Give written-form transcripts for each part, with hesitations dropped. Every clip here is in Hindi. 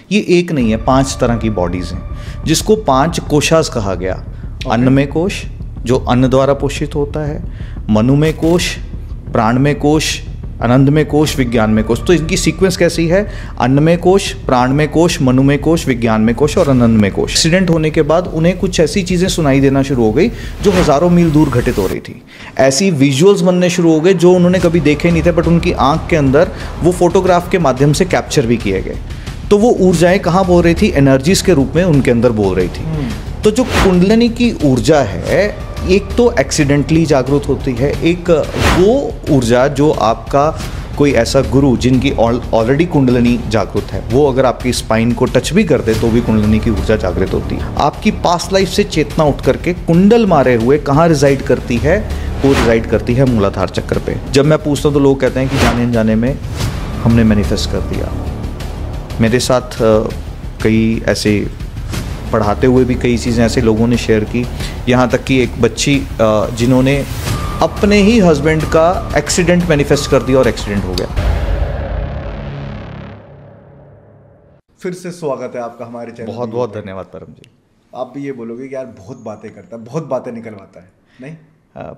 ये एक नहीं है, 5 तरह की बॉडीज़ हैं, जिसको 5 कोशास कहा गया। अन्नमय कोश जो अन्न द्वारा पोषित होता है, मनोमय कोश, प्राणमय कोश, आनंदमय कोश, विज्ञानमय कोश। तो इनकी सीक्वेंस कैसी है? अन्नमय कोश, प्राणमय कोश, मनोमय कोश, विज्ञानमय कोश और आनंदमय कोश। एक्सीडेंट होने के बाद उन्हें कुछ ऐसी चीज़ें सुनाई देना शुरू हो गई जो हज़ारों मील दूर घटित हो रही थी। ऐसी विजुअल्स बनने शुरू हो गए जो उन्होंने कभी देखे नहीं थे, बट उनकी आंख के अंदर वो फोटोग्राफ के माध्यम से कैप्चर भी किए गए। तो वो ऊर्जाएं कहाँ बोल रही थी? एनर्जीज के रूप में उनके अंदर बोल रही थी। तो जो कुंडलिनी की ऊर्जा है, एक तो एक्सीडेंटली जागृत होती है, एक वो ऊर्जा जो आपका कोई ऐसा गुरु जिनकी ऑलरेडी कुंडलिनी जागृत है, वो अगर आपकी स्पाइन को टच भी कर दे तो भी कुंडलिनी की ऊर्जा जागृत होती है। आपकी पास्ट लाइफ से चेतना उठ करके कुंडल मारे हुए कहाँ रिजाइड करती है? वो रिजाइड करती है मूलाधार चक्र पे। जब मैं पूछता हूँ तो लोग कहते हैं कि जाने अनजाने में हमने मैनिफेस्ट कर दिया। मेरे साथ कई ऐसे पढ़ाते हुए भी कई चीज़ें ऐसे लोगों ने शेयर की, यहाँ तक कि एक बच्ची जिन्होंने अपने ही हस्बैंड का एक्सीडेंट मैनिफेस्ट कर दिया और एक्सीडेंट हो गया। फिर से स्वागत है आपका हमारे चैनल। बहुत बहुत धन्यवाद परम जी। आप भी ये बोलोगे कि यार बहुत बातें करता है, बहुत बातें निकलवाता है, नहीं?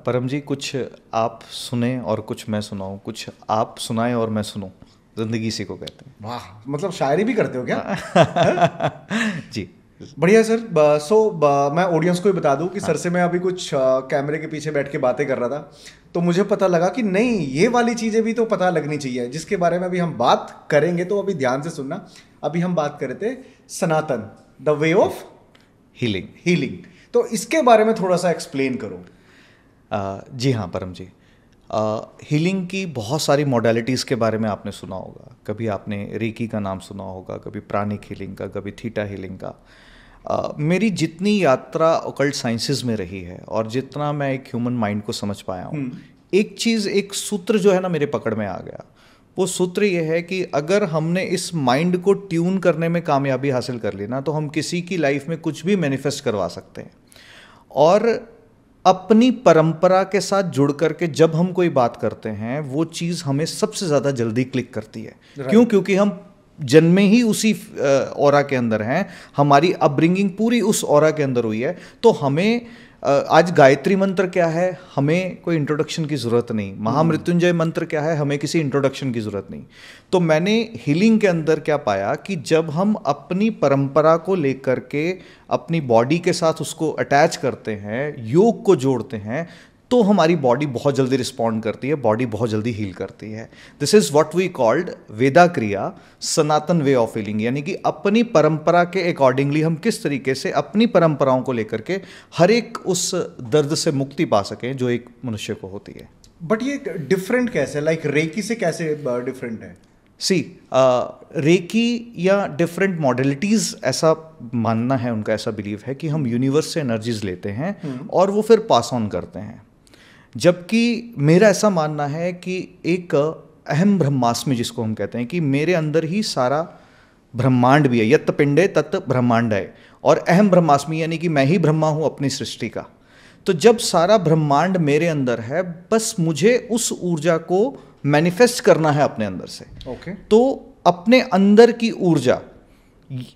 परम जी, कुछ आप सुने और कुछ मैं सुनाऊं, कुछ आप सुनाएं और मैं सुनूं, जिंदगी इसी को कहते हैं। वाह, मतलब शायरी भी करते हो क्या? जी बढ़िया सर। मैं ऑडियंस को ही बता दूं कि सर से मैं अभी कुछ कैमरे के पीछे बैठ के बातें कर रहा था, तो मुझे पता लगा कि नहीं, ये वाली चीज़ें भी तो पता लगनी चाहिए, जिसके बारे में अभी हम बात करेंगे। तो अभी ध्यान से सुनना। अभी हम बात कर रहे थे सनातन, द वे ऑफ हीलिंग। तो इसके बारे में थोड़ा सा एक्सप्लेन करो। जी हाँ परम जी, हीलिंग की बहुत सारी मॉडलिटीज़ के बारे में आपने सुना होगा। कभी आपने रेकी का नाम सुना होगा, कभी प्राणिक हीलिंग का, कभी थीटा हीलिंग का। मेरी जितनी यात्रा ऑकल्ट साइंसेज में रही है और जितना मैं एक ह्यूमन माइंड को समझ पाया हूँ, एक चीज़, एक सूत्र जो है ना मेरे पकड़ में आ गया। वो सूत्र ये है कि अगर हमने इस माइंड को ट्यून करने में कामयाबी हासिल कर ली ना, तो हम किसी की लाइफ में कुछ भी मैनिफेस्ट करवा सकते हैं। और अपनी परंपरा के साथ जुड़ करके जब हम कोई बात करते हैं, वो चीज़ हमें सबसे ज़्यादा जल्दी क्लिक करती है। क्यों? क्योंकि हम जन्मे ही उसी ऑरा के अंदर हैं, हमारी अपब्रिंगिंग पूरी उस ऑरा के अंदर हुई है। तो हमें आज गायत्री मंत्र क्या है, हमें कोई इंट्रोडक्शन की ज़रूरत नहीं। महामृत्युंजय मंत्र क्या है, हमें किसी इंट्रोडक्शन की ज़रूरत नहीं। तो मैंने हीलिंग के अंदर क्या पाया कि जब हम अपनी परंपरा को लेकर के अपनी बॉडी के साथ उसको अटैच करते हैं, योग को जोड़ते हैं, तो हमारी बॉडी बहुत जल्दी रिस्पॉन्ड करती है, बॉडी बहुत जल्दी हील करती है। This is what we called Veda kriya, Sanatan way of healing. यानी कि अपनी परंपरा के अकॉर्डिंगली हम किस तरीके से अपनी परंपराओं को लेकर के हर एक उस दर्द से मुक्ति पा सकें जो एक मनुष्य को होती है। बट ये डिफरेंट कैसे, लाइक रेकी से कैसे डिफरेंट है? रेकी या डिफरेंट मॉडलिटीज़, ऐसा मानना है उनका, ऐसा बिलीव है कि हम यूनिवर्स से एनर्जीज लेते हैं और वो फिर पास ऑन करते हैं। जबकि मेरा ऐसा मानना है कि एक अहम ब्रह्मास्मि, जिसको हम कहते हैं, कि मेरे अंदर ही सारा ब्रह्मांड भी है। यत् पिंडे तत् ब्रह्मांड है। और अहम ब्रह्मास्मि यानी कि मैं ही ब्रह्मा हूँ अपनी सृष्टि का। तो जब सारा ब्रह्मांड मेरे अंदर है, बस मुझे उस ऊर्जा को मैनिफेस्ट करना है अपने अंदर से। तो अपने अंदर की ऊर्जा,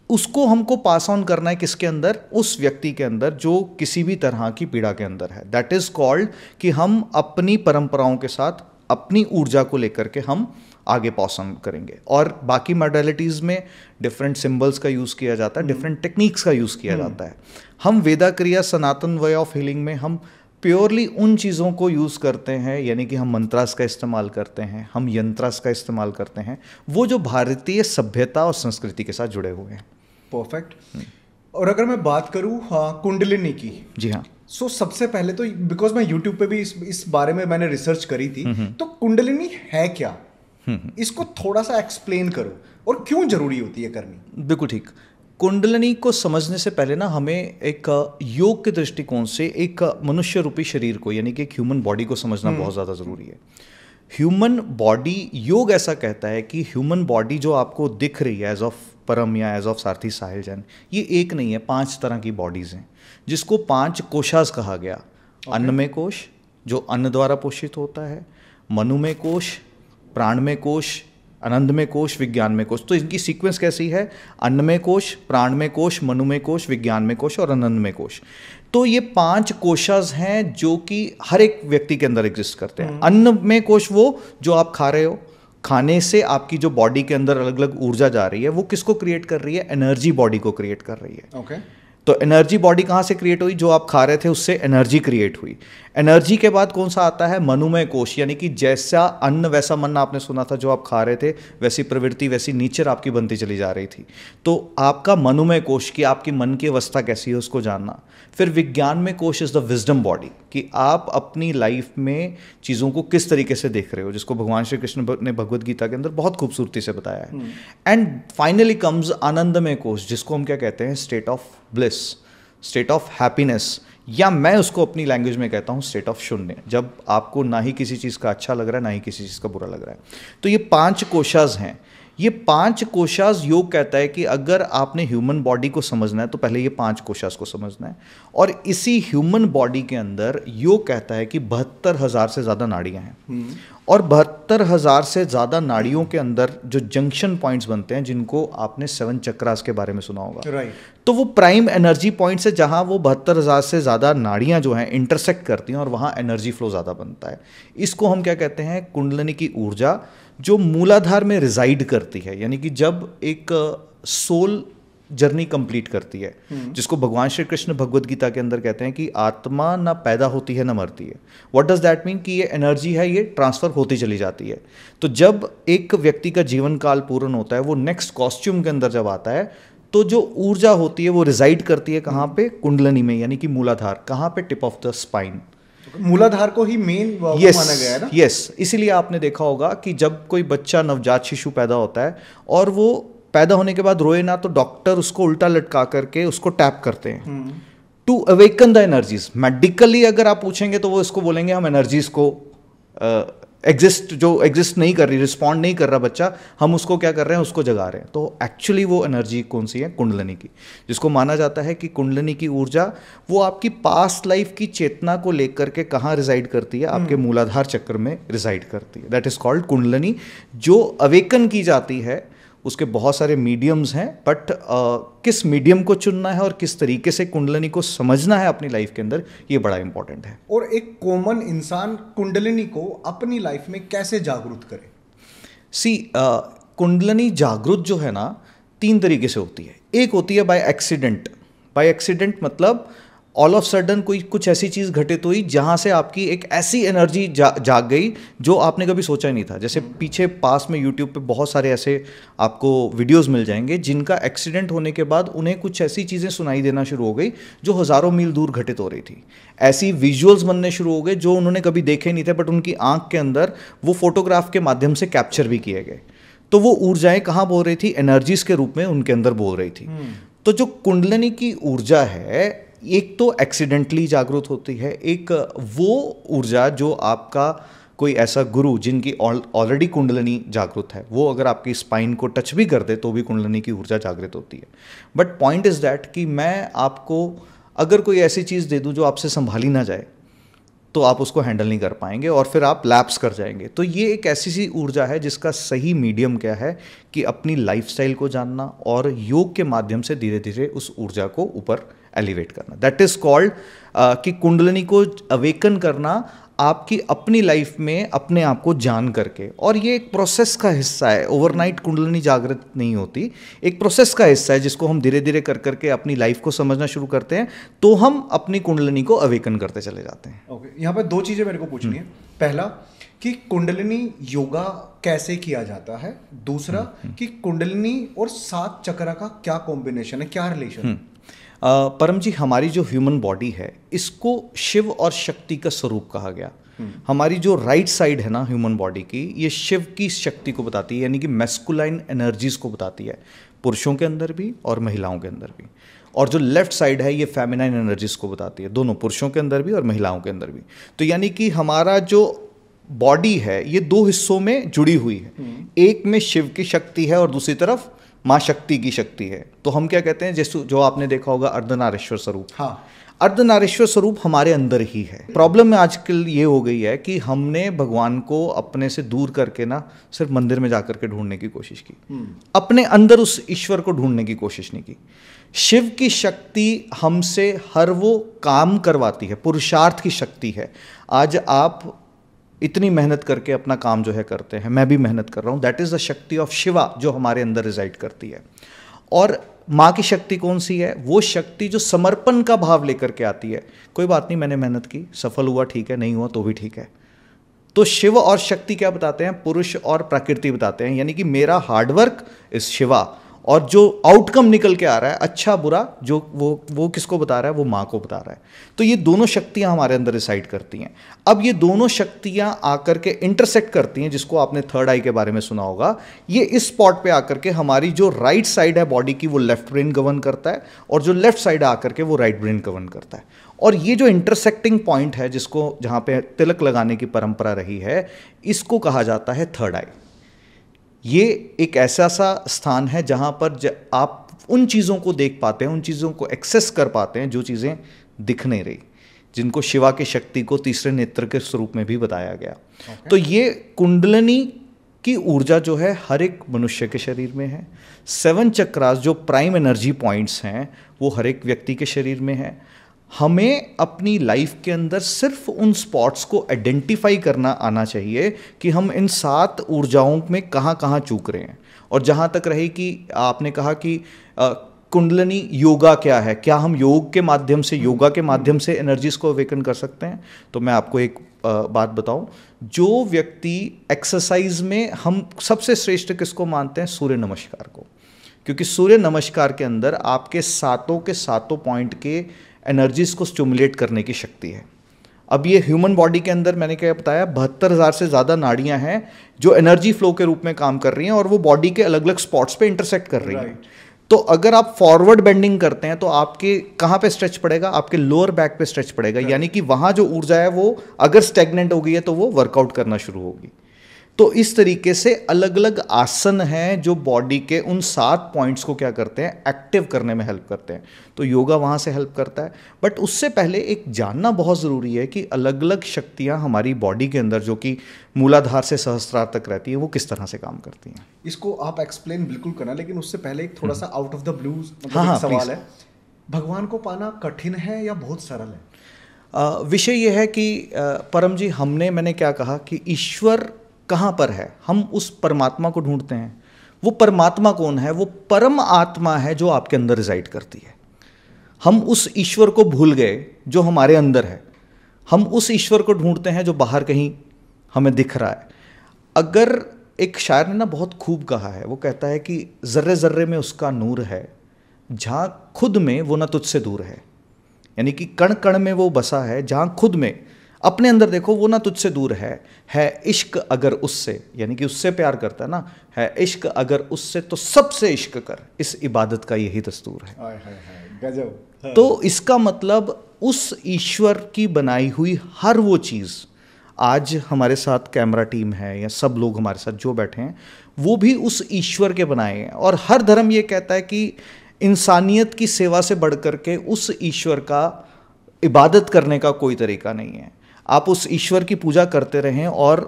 उसको हमको पास ऑन करना है किसके अंदर? उस व्यक्ति के अंदर जो किसी भी तरह की पीड़ा के अंदर है। दैट इज कॉल्ड कि हम अपनी परंपराओं के साथ अपनी ऊर्जा को लेकर के हम आगे पास ऑन करेंगे। और बाकी मॉडलिटीज़ में डिफरेंट सिंबल्स का यूज़ किया जाता है, डिफरेंट टेक्निक्स का यूज़ किया जाता है। हम वेदा kriya, Sanatan way of healing में हम प्योरली उन चीज़ों को यूज़ करते हैं, यानी कि हम मंत्रास का इस्तेमाल करते हैं, हम यंत्रास का इस्तेमाल करते हैं, वो जो भारतीय सभ्यता और संस्कृति के साथ जुड़े हुए हैं। परफेक्ट। और अगर मैं बात करूँ कुंडलिनी की, जी हाँ, सो सबसे पहले तो बिकॉज मैं यूट्यूब पे भी इस बारे में मैंने रिसर्च करी थी, तो कुंडलिनी है क्या, इसको थोड़ा सा एक्सप्लेन करो और क्यों जरूरी होती है करनी। बिल्कुल ठीक। कुंडलिनी को समझने से पहले ना हमें एक योग के दृष्टिकोण से एक मनुष्य रूपी शरीर को, यानी कि एक ह्यूमन बॉडी को समझना बहुत ज़्यादा ज़रूरी है। ह्यूमन बॉडी, योग ऐसा कहता है कि ह्यूमन बॉडी जो आपको दिख रही है एज ऑफ परम या एज ऑफ सारथी साहिल जैन, ये एक नहीं है, 5 तरह की बॉडीज़ हैं, जिसको 5 कोशास कहा गया। अन्नमय कोश जो अन्न द्वारा पोषित होता है, मनोमय कोश, प्राणमय कोश, आनंदमय कोश, विज्ञानमय कोश। तो इनकी सीक्वेंस कैसी है? अन्नमय कोश, प्राणमय कोश, मनोमय कोश, विज्ञानमय कोश और आनंदमय कोश। तो ये 5 कोशस हैं जो कि हर एक व्यक्ति के अंदर एग्जिस्ट करते हैं। अन्नमय कोश वो जो आप खा रहे हो, खाने से आपकी जो बॉडी के अंदर अलग अलग ऊर्जा जा रही है, वो किसको क्रिएट कर रही है? एनर्जी बॉडी को क्रिएट कर रही है। ओके। तो एनर्जी बॉडी कहाँ से क्रिएट हुई? जो आप खा रहे थे उससे एनर्जी क्रिएट हुई। एनर्जी के बाद कौन सा आता है? मनोमय कोश, यानी कि जैसा अन्न वैसा मन आपने सुना था, जो आप खा रहे थे वैसी प्रवृत्ति वैसी नेचर आपकी बनती चली जा रही थी। तो आपका मनोमय कोश की आपकी मन की अवस्था कैसी है उसको जानना। फिर विज्ञानमय कोश इज द विजडम बॉडी, कि आप अपनी लाइफ में चीज़ों को किस तरीके से देख रहे हो, जिसको भगवान श्री कृष्ण ने भगवद गीता के अंदर बहुत खूबसूरती से बताया है। एंड फाइनली कम्स आनंदमय कोश, जिसको हम क्या कहते हैं? State of bliss, state of happiness, या मैं उसको अपनी लैंग्वेज में कहता हूँ स्टेट ऑफ शून्य, जब आपको ना ही किसी चीज़ का अच्छा लग रहा है ना ही किसी चीज़ का बुरा लग रहा है। तो ये 5 कोशास हैं। ये 5 कोशास, योग कहता है कि अगर आपने ह्यूमन बॉडी को समझना है तो पहले ये 5 कोशास को समझना है। और इसी ह्यूमन बॉडी के अंदर योग कहता है कि 72,000 से ज़्यादा नाड़ियाँ हैं। और 72,000 से ज़्यादा नाड़ियों के अंदर जो जंक्शन पॉइंट्स बनते हैं, जिनको आपने 7 चक्रास के बारे में सुना होगा, राइट। तो वो प्राइम एनर्जी पॉइंट्स है जहाँ वो 72,000 से ज़्यादा नाड़ियाँ जो हैं इंटरसेक्ट करती हैं और वहाँ एनर्जी फ्लो ज़्यादा बनता है। इसको हम क्या कहते हैं? कुंडलिनी की ऊर्जा, जो मूलाधार में रिजाइड करती है। यानी कि जब एक सोल जर्नी कंप्लीट करती है, जिसको भगवान श्री कृष्ण भगवद गीता के अंदर कहते हैं कि आत्मा ना पैदा होती है ना मरती है। What does that mean? कि ये एनर्जी है, ये ट्रांसफर होती चली जाती है। तो जब एक व्यक्ति का जीवन काल पूर्ण होता है, वो नेक्स्ट कॉस्ट्यूम के अंदर जब आता है, तो जो ऊर्जा होती है वो रिजाइड करती है कहाँ पे? कुंडलिनी में, यानी कि मूलाधार। कहाँ पे? Tip of the spine. मूलाधार को ही मेन माना गया है ना? यस। इसीलिए आपने देखा होगा कि जब कोई बच्चा नवजात शिशु पैदा होता है और वो पैदा होने के बाद रोए ना, तो डॉक्टर उसको उल्टा लटका करके उसको टैप करते हैं to awaken the energies. Medically अगर आप पूछेंगे तो वो इसको बोलेंगे हम एनर्जीज को एग्जिस्ट नहीं कर रही, रिस्पॉन्ड नहीं कर रहा बच्चा, हम उसको क्या कर रहे हैं? उसको जगा रहे हैं। तो एक्चुअली वो एनर्जी कौन सी है? कुंडलिनी की, जिसको माना जाता है कि कुंडलिनी की ऊर्जा वो आपकी पास्ट लाइफ की चेतना को लेकर के कहाँ रिजाइड करती है? आपके मूलाधार चक्र में रिजाइड करती है। That is called kundalini. जो अवेकन की जाती है उसके बहुत सारे मीडियम्स हैं, बट किस मीडियम को चुनना है और किस तरीके से कुंडलिनी को समझना है अपनी लाइफ के अंदर, ये बड़ा इंपॉर्टेंट है। और एक कॉमन इंसान कुंडलिनी को अपनी लाइफ में कैसे जागरूक करे? कुंडलिनी जागरूक जो है ना, 3 तरीके से होती है। एक होती है बाय एक्सीडेंट। बाय एक्सीडेंट मतलब ऑल ऑफ सडन कोई कुछ ऐसी चीज़ घटित हुई जहाँ से आपकी एक ऐसी एनर्जी जाग गई जो आपने कभी सोचा ही नहीं था। जैसे पीछे पास में यूट्यूब पे बहुत सारे ऐसे आपको वीडियोस मिल जाएंगे जिनका एक्सीडेंट होने के बाद उन्हें कुछ ऐसी चीज़ें सुनाई देना शुरू हो गई जो हज़ारों मील दूर घटित हो रही थी। ऐसी विजुअल्स बनने शुरू हो गए जो उन्होंने कभी देखे नहीं थे, बट उनकी आँख के अंदर वो फोटोग्राफ के माध्यम से कैप्चर भी किए गए। तो वो ऊर्जाएं कहाँ बोल रही थी? एनर्जीज के रूप में उनके अंदर बोल रही थी। तो जो कुंडलिनी की ऊर्जा है, एक तो एक्सीडेंटली जागरूक होती है, एक वो ऊर्जा जो आपका कोई ऐसा गुरु जिनकी ऑलरेडी कुंडलिनी जागृत है, वो अगर आपकी स्पाइन को टच भी कर दे तो भी कुंडलिनी की ऊर्जा जागृत होती है। बट पॉइंट इज दैट कि मैं आपको अगर कोई ऐसी चीज़ दे दूं जो आपसे संभाली ना जाए तो आप उसको हैंडल नहीं कर पाएंगे और फिर आप लैप्स कर जाएंगे। तो ये एक ऐसी सी ऊर्जा है जिसका सही मीडियम क्या है कि अपनी लाइफस्टाइल को जानना और योग के माध्यम से धीरे धीरे उस ऊर्जा को ऊपर एलिवेट करना। दैट इज कॉल्ड कि कुंडलिनी को अवेकन करना आपकी अपनी लाइफ में अपने आप को जान करके। और ये एक प्रोसेस का हिस्सा है, ओवरनाइट कुंडलिनी जागृत नहीं होती, एक प्रोसेस का हिस्सा है जिसको हम धीरे धीरे कर करके अपनी लाइफ को समझना शुरू करते हैं तो हम अपनी कुंडलिनी को अवेकन करते चले जाते हैं। ओके, यहाँ पर 2 चीज़ें मेरे को पूछनी है। पहला कि कुंडलिनी योगा कैसे किया जाता है, दूसरा कि कुंडलिनी और 7 चक्र का क्या कॉम्बिनेशन है, क्या रिलेशन है? परम जी, हमारी जो ह्यूमन बॉडी है इसको शिव और शक्ति का स्वरूप कहा गया। हमारी जो राइट साइड है ना ह्यूमन बॉडी की, ये शिव की शक्ति को बताती है, यानी कि मैस्कुलाइन एनर्जीज को बताती है, पुरुषों के अंदर भी और महिलाओं के अंदर भी। और जो लेफ्ट साइड है ये फेमिनाइन एनर्जीज को बताती है, दोनों पुरुषों के अंदर भी और महिलाओं के अंदर भी। तो यानी कि हमारा जो बॉडी है ये 2 हिस्सों में जुड़ी हुई है, एक में शिव की शक्ति है और दूसरी तरफ माँ शक्ति की शक्ति है। तो हम क्या कहते हैं, जैसे जो आपने देखा होगा अर्धनारीश्वर स्वरूप। हाँ, अर्धनारीश्वर स्वरूप हमारे अंदर ही है। प्रॉब्लम में आजकल ये हो गई है कि हमने भगवान को अपने से दूर करके ना सिर्फ मंदिर में जाकर के ढूंढने की कोशिश की, अपने अंदर उस ईश्वर को ढूंढने की कोशिश नहीं की। शिव की शक्ति हमसे हर वो काम करवाती है, पुरुषार्थ की शक्ति है। आज आप इतनी मेहनत करके अपना काम जो है करते हैं, मैं भी मेहनत कर रहा हूँ, दैट इज़ द शक्ति ऑफ शिवा जो हमारे अंदर रिजाइड करती है। और माँ की शक्ति कौन सी है? वो शक्ति जो समर्पण का भाव लेकर के आती है। कोई बात नहीं, मैंने मेहनत की, सफल हुआ ठीक है, नहीं हुआ तो भी ठीक है। तो शिव और शक्ति क्या बताते हैं? पुरुष और प्रकृति बताते हैं, यानी कि मेरा हार्डवर्क इज शिवा, और जो आउटकम निकल के आ रहा है अच्छा बुरा, जो वो किसको बता रहा है? वो माँ को बता रहा है। तो ये दोनों शक्तियाँ हमारे अंदर रिसाइड करती हैं। अब ये दोनों शक्तियाँ आकर के इंटरसेक्ट करती हैं, जिसको आपने थर्ड आई के बारे में सुना होगा। ये इस स्पॉट पे आकर के हमारी जो राइट साइड है बॉडी की, वो लेफ्ट ब्रेन गवर्न करता है, और जो लेफ्ट साइड आकर के वो राइट ब्रेन गवर्न करता है। और ये जो इंटरसेक्टिंग पॉइंट है, जिसको जहाँ पे तिलक लगाने की परंपरा रही है, इसको कहा जाता है थर्ड आई। ये एक ऐसा सा स्थान है जहाँ पर आप उन चीज़ों को देख पाते हैं, उन चीज़ों को एक्सेस कर पाते हैं जो चीज़ें दिख नहीं रही, जिनको शिवा की शक्ति को तीसरे नेत्र के स्वरूप में भी बताया गया। तो ये कुंडलिनी की ऊर्जा जो है हर एक मनुष्य के शरीर में है। 7 चक्रास जो प्राइम एनर्जी पॉइंट्स हैं वो हर एक व्यक्ति के शरीर में है। हमें अपनी लाइफ के अंदर सिर्फ उन स्पॉट्स को आइडेंटिफाई करना आना चाहिए कि हम इन 7 ऊर्जाओं में कहाँ कहाँ चूक रहे हैं। और जहाँ तक रही कि आपने कहा कि कुंडलिनी योगा क्या है, क्या हम योग के माध्यम से, योगा के माध्यम से एनर्जीज को अवेकन कर सकते हैं? तो मैं आपको एक बात बताऊं, जो व्यक्ति एक्सरसाइज में, हम सबसे श्रेष्ठ किसको मानते हैं? सूर्य नमस्कार को। क्योंकि सूर्य नमस्कार के अंदर आपके सातों के सातों पॉइंट के एनर्जीज को स्टिमुलेट करने की शक्ति है। अब ये ह्यूमन बॉडी के अंदर मैंने क्या बताया, 72,000 से ज़्यादा नाड़ियां हैं जो एनर्जी फ्लो के रूप में काम कर रही हैं, और वो बॉडी के अलग अलग स्पॉट्स पे इंटरसेक्ट कर रही हैं। तो अगर आप फॉरवर्ड बेंडिंग करते हैं तो आपके कहाँ पे स्ट्रेच पड़ेगा? आपके लोअर बैक पे स्ट्रेच पड़ेगा, यानी कि वहाँ जो ऊर्जा है वो अगर स्टेगनेंट हो गई है तो वो वर्कआउट करना शुरू होगी। तो इस तरीके से अलग अलग आसन हैं जो बॉडी के उन 7 पॉइंट्स को क्या करते हैं? एक्टिव करने में हेल्प करते हैं। तो योगा वहाँ से हेल्प करता है। बट उससे पहले एक जानना बहुत ज़रूरी है कि अलग अलग शक्तियाँ हमारी बॉडी के अंदर, जो कि मूलाधार से सहस्त्रार तक रहती है, वो किस तरह से काम करती हैं। इसको आप एक्सप्लेन बिल्कुल करना, लेकिन उससे पहले एक थोड़ा सा आउट ऑफ द ब्लू एक सवाल है। भगवान को पाना कठिन है या बहुत सरल है? विषय ये है कि परम जी, मैंने क्या कहा कि ईश्वर कहाँ पर है? हम उस परमात्मा को ढूंढते हैं। वो परमात्मा कौन है? वो परम आत्मा है जो आपके अंदर रिजाइड करती है। हम उस ईश्वर को भूल गए जो हमारे अंदर है। हम उस ईश्वर को ढूंढते हैं जो बाहर कहीं हमें दिख रहा है। अगर एक शायर ने ना बहुत खूब कहा है, वो कहता है कि जर्रे जर्रे में उसका नूर है, जहाँ खुद में वो ना तुझसे दूर है। यानी कि कण कण में वो बसा है, जहाँ खुद में अपने अंदर देखो वो ना तुझसे दूर है इश्क अगर उससे, यानी कि उससे प्यार करता है ना, है इश्क अगर उससे तो सबसे इश्क कर, इस इबादत का यही दस्तूर है। गजब। तो इसका मतलब उस ईश्वर की बनाई हुई हर वो चीज़, आज हमारे साथ कैमरा टीम है या सब लोग हमारे साथ जो बैठे हैं, वो भी उस ईश्वर के बनाए हैं। और हर धर्म ये कहता है कि इंसानियत की सेवा से बढ़ करके उस ईश्वर का इबादत करने का कोई तरीका नहीं है। आप उस ईश्वर की पूजा करते रहें और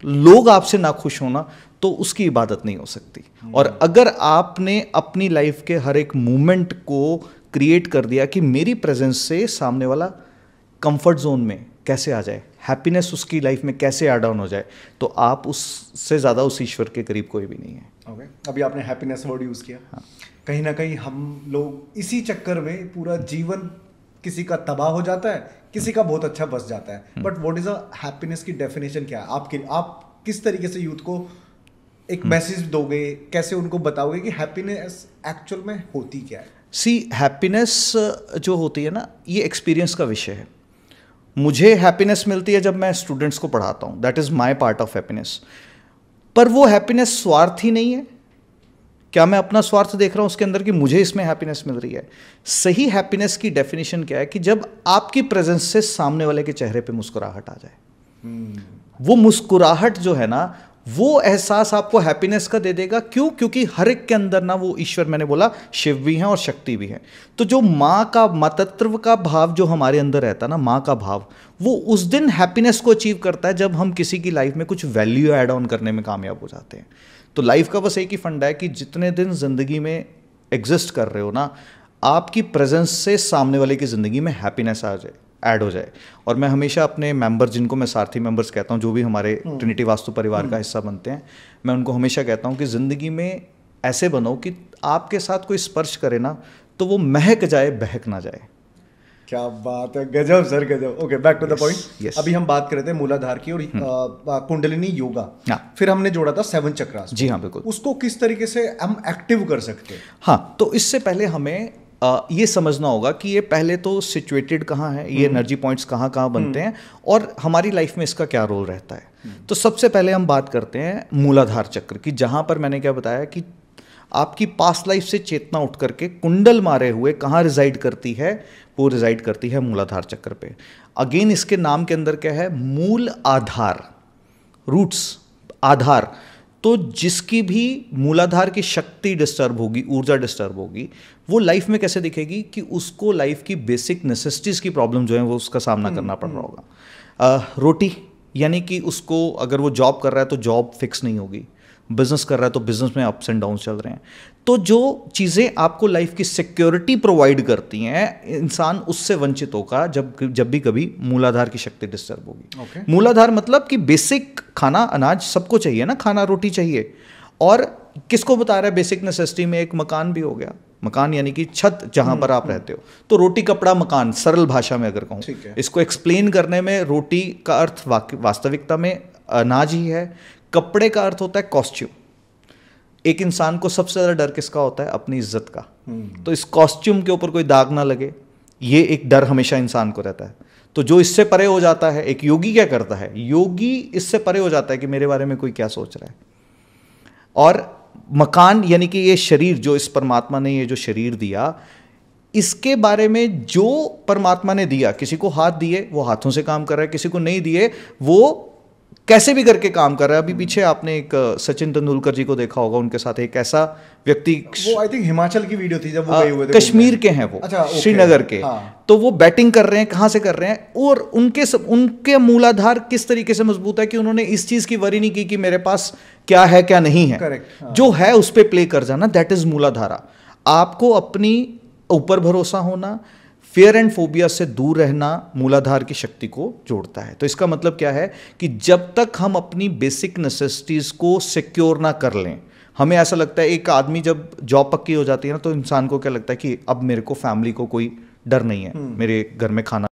लोग आपसे ना खुश होना, तो उसकी इबादत नहीं हो सकती। और अगर आपने अपनी लाइफ के हर एक मोमेंट को क्रिएट कर दिया कि मेरी प्रेजेंस से सामने वाला कंफर्ट जोन में कैसे आ जाए, हैप्पीनेस उसकी लाइफ में कैसे ऐड ऑन हो जाए, तो आप उससे ज़्यादा उस ईश्वर के करीब कोई भी नहीं है। ओके, अभी आपने हैप्पीनेस वर्ड यूज़ किया। हाँ। कहीं ना कहीं हम लोग इसी चक्कर में पूरा जीवन, किसी का तबाह हो जाता है, किसी का बहुत अच्छा बस जाता है। But what is a happiness की डेफिनेशन क्या है? आप किस तरीके से यूथ को एक मैसेज दोगे, कैसे उनको बताओगे कि हैप्पीनेस एक्चुअल में होती क्या है? सी, हैप्पीनेस जो होती है ना, ये एक्सपीरियंस का विषय है। मुझे हैप्पीनेस मिलती है जब मैं स्टूडेंट्स को पढ़ाता हूँ, that is my part of happiness. पर वो हैप्पीनेस स्वार्थ ही नहीं है। क्या मैं अपना स्वार्थ देख रहा हूं उसके अंदर कि मुझे इसमें हैप्पीनेस मिल रही है? सही हैप्पीनेस की डेफिनेशन क्या है कि जब आपकी प्रेजेंस से सामने वाले के चेहरे पे मुस्कुराहट आ जाए। वो मुस्कुराहट जो है ना, वो एहसास आपको हैप्पीनेस का दे देगा। क्यों? क्योंकि हर एक के अंदर ना वो ईश्वर, मैंने बोला शिव भी हैं और शक्ति भी है। तो जो माँ का मातृत्व का भाव जो हमारे अंदर रहता है ना, माँ का भाव, वो उस दिन हैप्पीनेस को अचीव करता है जब हम किसी की लाइफ में कुछ वैल्यू ऐड ऑन करने में कामयाब हो जाते हैं। तो लाइफ का बस एक ही फंडा है कि जितने दिन जिंदगी में एग्जिस्ट कर रहे हो ना, आपकी प्रेजेंस से सामने वाले की ज़िंदगी में हैप्पीनेस आ जाए, ऐड हो जाए। और मैं हमेशा अपने मेंबर, जिनको मैं सारथी मेंबर्स कहता हूँ, जो भी हमारे ट्रिनिटी वास्तु परिवार का हिस्सा बनते हैं, मैं उनको हमेशा कहता हूँ कि ज़िंदगी में ऐसे बनो कि आपके साथ कोई स्पर्श करे ना तो वो महक जाए, बहक ना जाए। क्या बात है, गजब सर, गजब। Okay, back to the point. अभी हम बात कर रहे थे मूलाधार की और कुंडलिनी योगा, फिर हमने जोड़ा था 7 चक्रास। जी हाँ, बिल्कुल। उसको किस तरीके से हम एक्टिव कर सकते हैं? हाँ, तो इससे पहले हमें ये समझना होगा कि ये पहले तो सिचुएटेड कहाँ है, ये एनर्जी पॉइंट्स कहाँ कहाँ बनते हैं और हमारी लाइफ में इसका क्या रोल रहता है। तो सबसे पहले हम बात करते हैं मूलाधार चक्र की, जहाँ पर मैंने क्या बताया कि आपकी पास्ट लाइफ से चेतना उठ करके कुंडल मारे हुए कहाँ रिजाइड करती है, वो रिजाइड करती है मूलाधार चक्र पे। अगेन इसके नाम के अंदर क्या है, मूल आधार, रूट्स, आधार। तो जिसकी भी मूलाधार की शक्ति डिस्टर्ब होगी, ऊर्जा डिस्टर्ब होगी, वो लाइफ में कैसे दिखेगी कि उसको लाइफ की बेसिक नेसेसिटीज़ की प्रॉब्लम जो है वो उसका सामना करना पड़ रहा होगा। रोटी, यानी कि उसको अगर वो जॉब कर रहा है तो जॉब फिक्स नहीं होगी, बिजनेस कर रहा है तो बिजनेस में अप्स एंड डाउन्स चल रहे हैं। तो जो चीज़ें आपको लाइफ की सिक्योरिटी प्रोवाइड करती हैं, इंसान उससे वंचित होगा जब भी कभी मूलाधार की शक्ति डिस्टर्ब होगी। मूलाधार मतलब कि बेसिक खाना, अनाज सबको चाहिए ना, खाना रोटी चाहिए। और किसको बता रहा है बेसिक नेसेसिटी में? एक मकान भी हो गया। मकान यानी कि छत जहां पर आप रहते हो। तो रोटी, कपड़ा, मकान, सरल भाषा में अगर कहूँ, इसको एक्सप्लेन करने में रोटी का अर्थ वास्तविकता में अनाज ही है। कपड़े का अर्थ होता है कॉस्ट्यूम। एक इंसान को सबसे ज़्यादा डर किसका होता है? अपनी इज्जत का। तो इस कॉस्ट्यूम के ऊपर कोई दाग ना लगे, ये एक डर हमेशा इंसान को रहता है। तो जो इससे परे हो जाता है, एक योगी क्या करता है? योगी इससे परे हो जाता है कि मेरे बारे में कोई क्या सोच रहा है। और मकान यानी कि ये शरीर, जो इस परमात्मा ने ये जो शरीर दिया, इसके बारे में जो परमात्मा ने दिया, किसी को हाथ दिए वो हाथों से काम कर रहा है, किसी को नहीं दिए वो कैसे भी करके काम कर रहा है। अभी पीछे आपने एक सचिन तेंदुलकर जी को देखा होगा, उनके साथ एक ऐसा व्यक्ति, वो आई थिंक हिमाचल की वीडियो थी जब वो गए हुए थे, कश्मीर के हैं वो, श्रीनगर के। तो वो बैटिंग कर रहे हैं, कहाँ से कर रहे हैं, और उनके मूलाधार किस तरीके से मजबूत है कि उन्होंने इस चीज की वरी नहीं की कि मेरे पास क्या है क्या नहीं है। जो है उस पर प्ले कर जाना, दैट इज मूलाधारा। आपको अपनी ऊपर भरोसा होना, फेयर एंड फोबिया से दूर रहना मूलाधार की शक्ति को जोड़ता है। तो इसका मतलब क्या है कि जब तक हम अपनी बेसिक नेसेसिटीज को सिक्योर ना कर लें, हमें ऐसा लगता है, एक आदमी जब जॉब पक्की हो जाती है ना, तो इंसान को क्या लगता है कि अब मेरे को फैमिली को कोई डर नहीं है, मेरे घर में खाना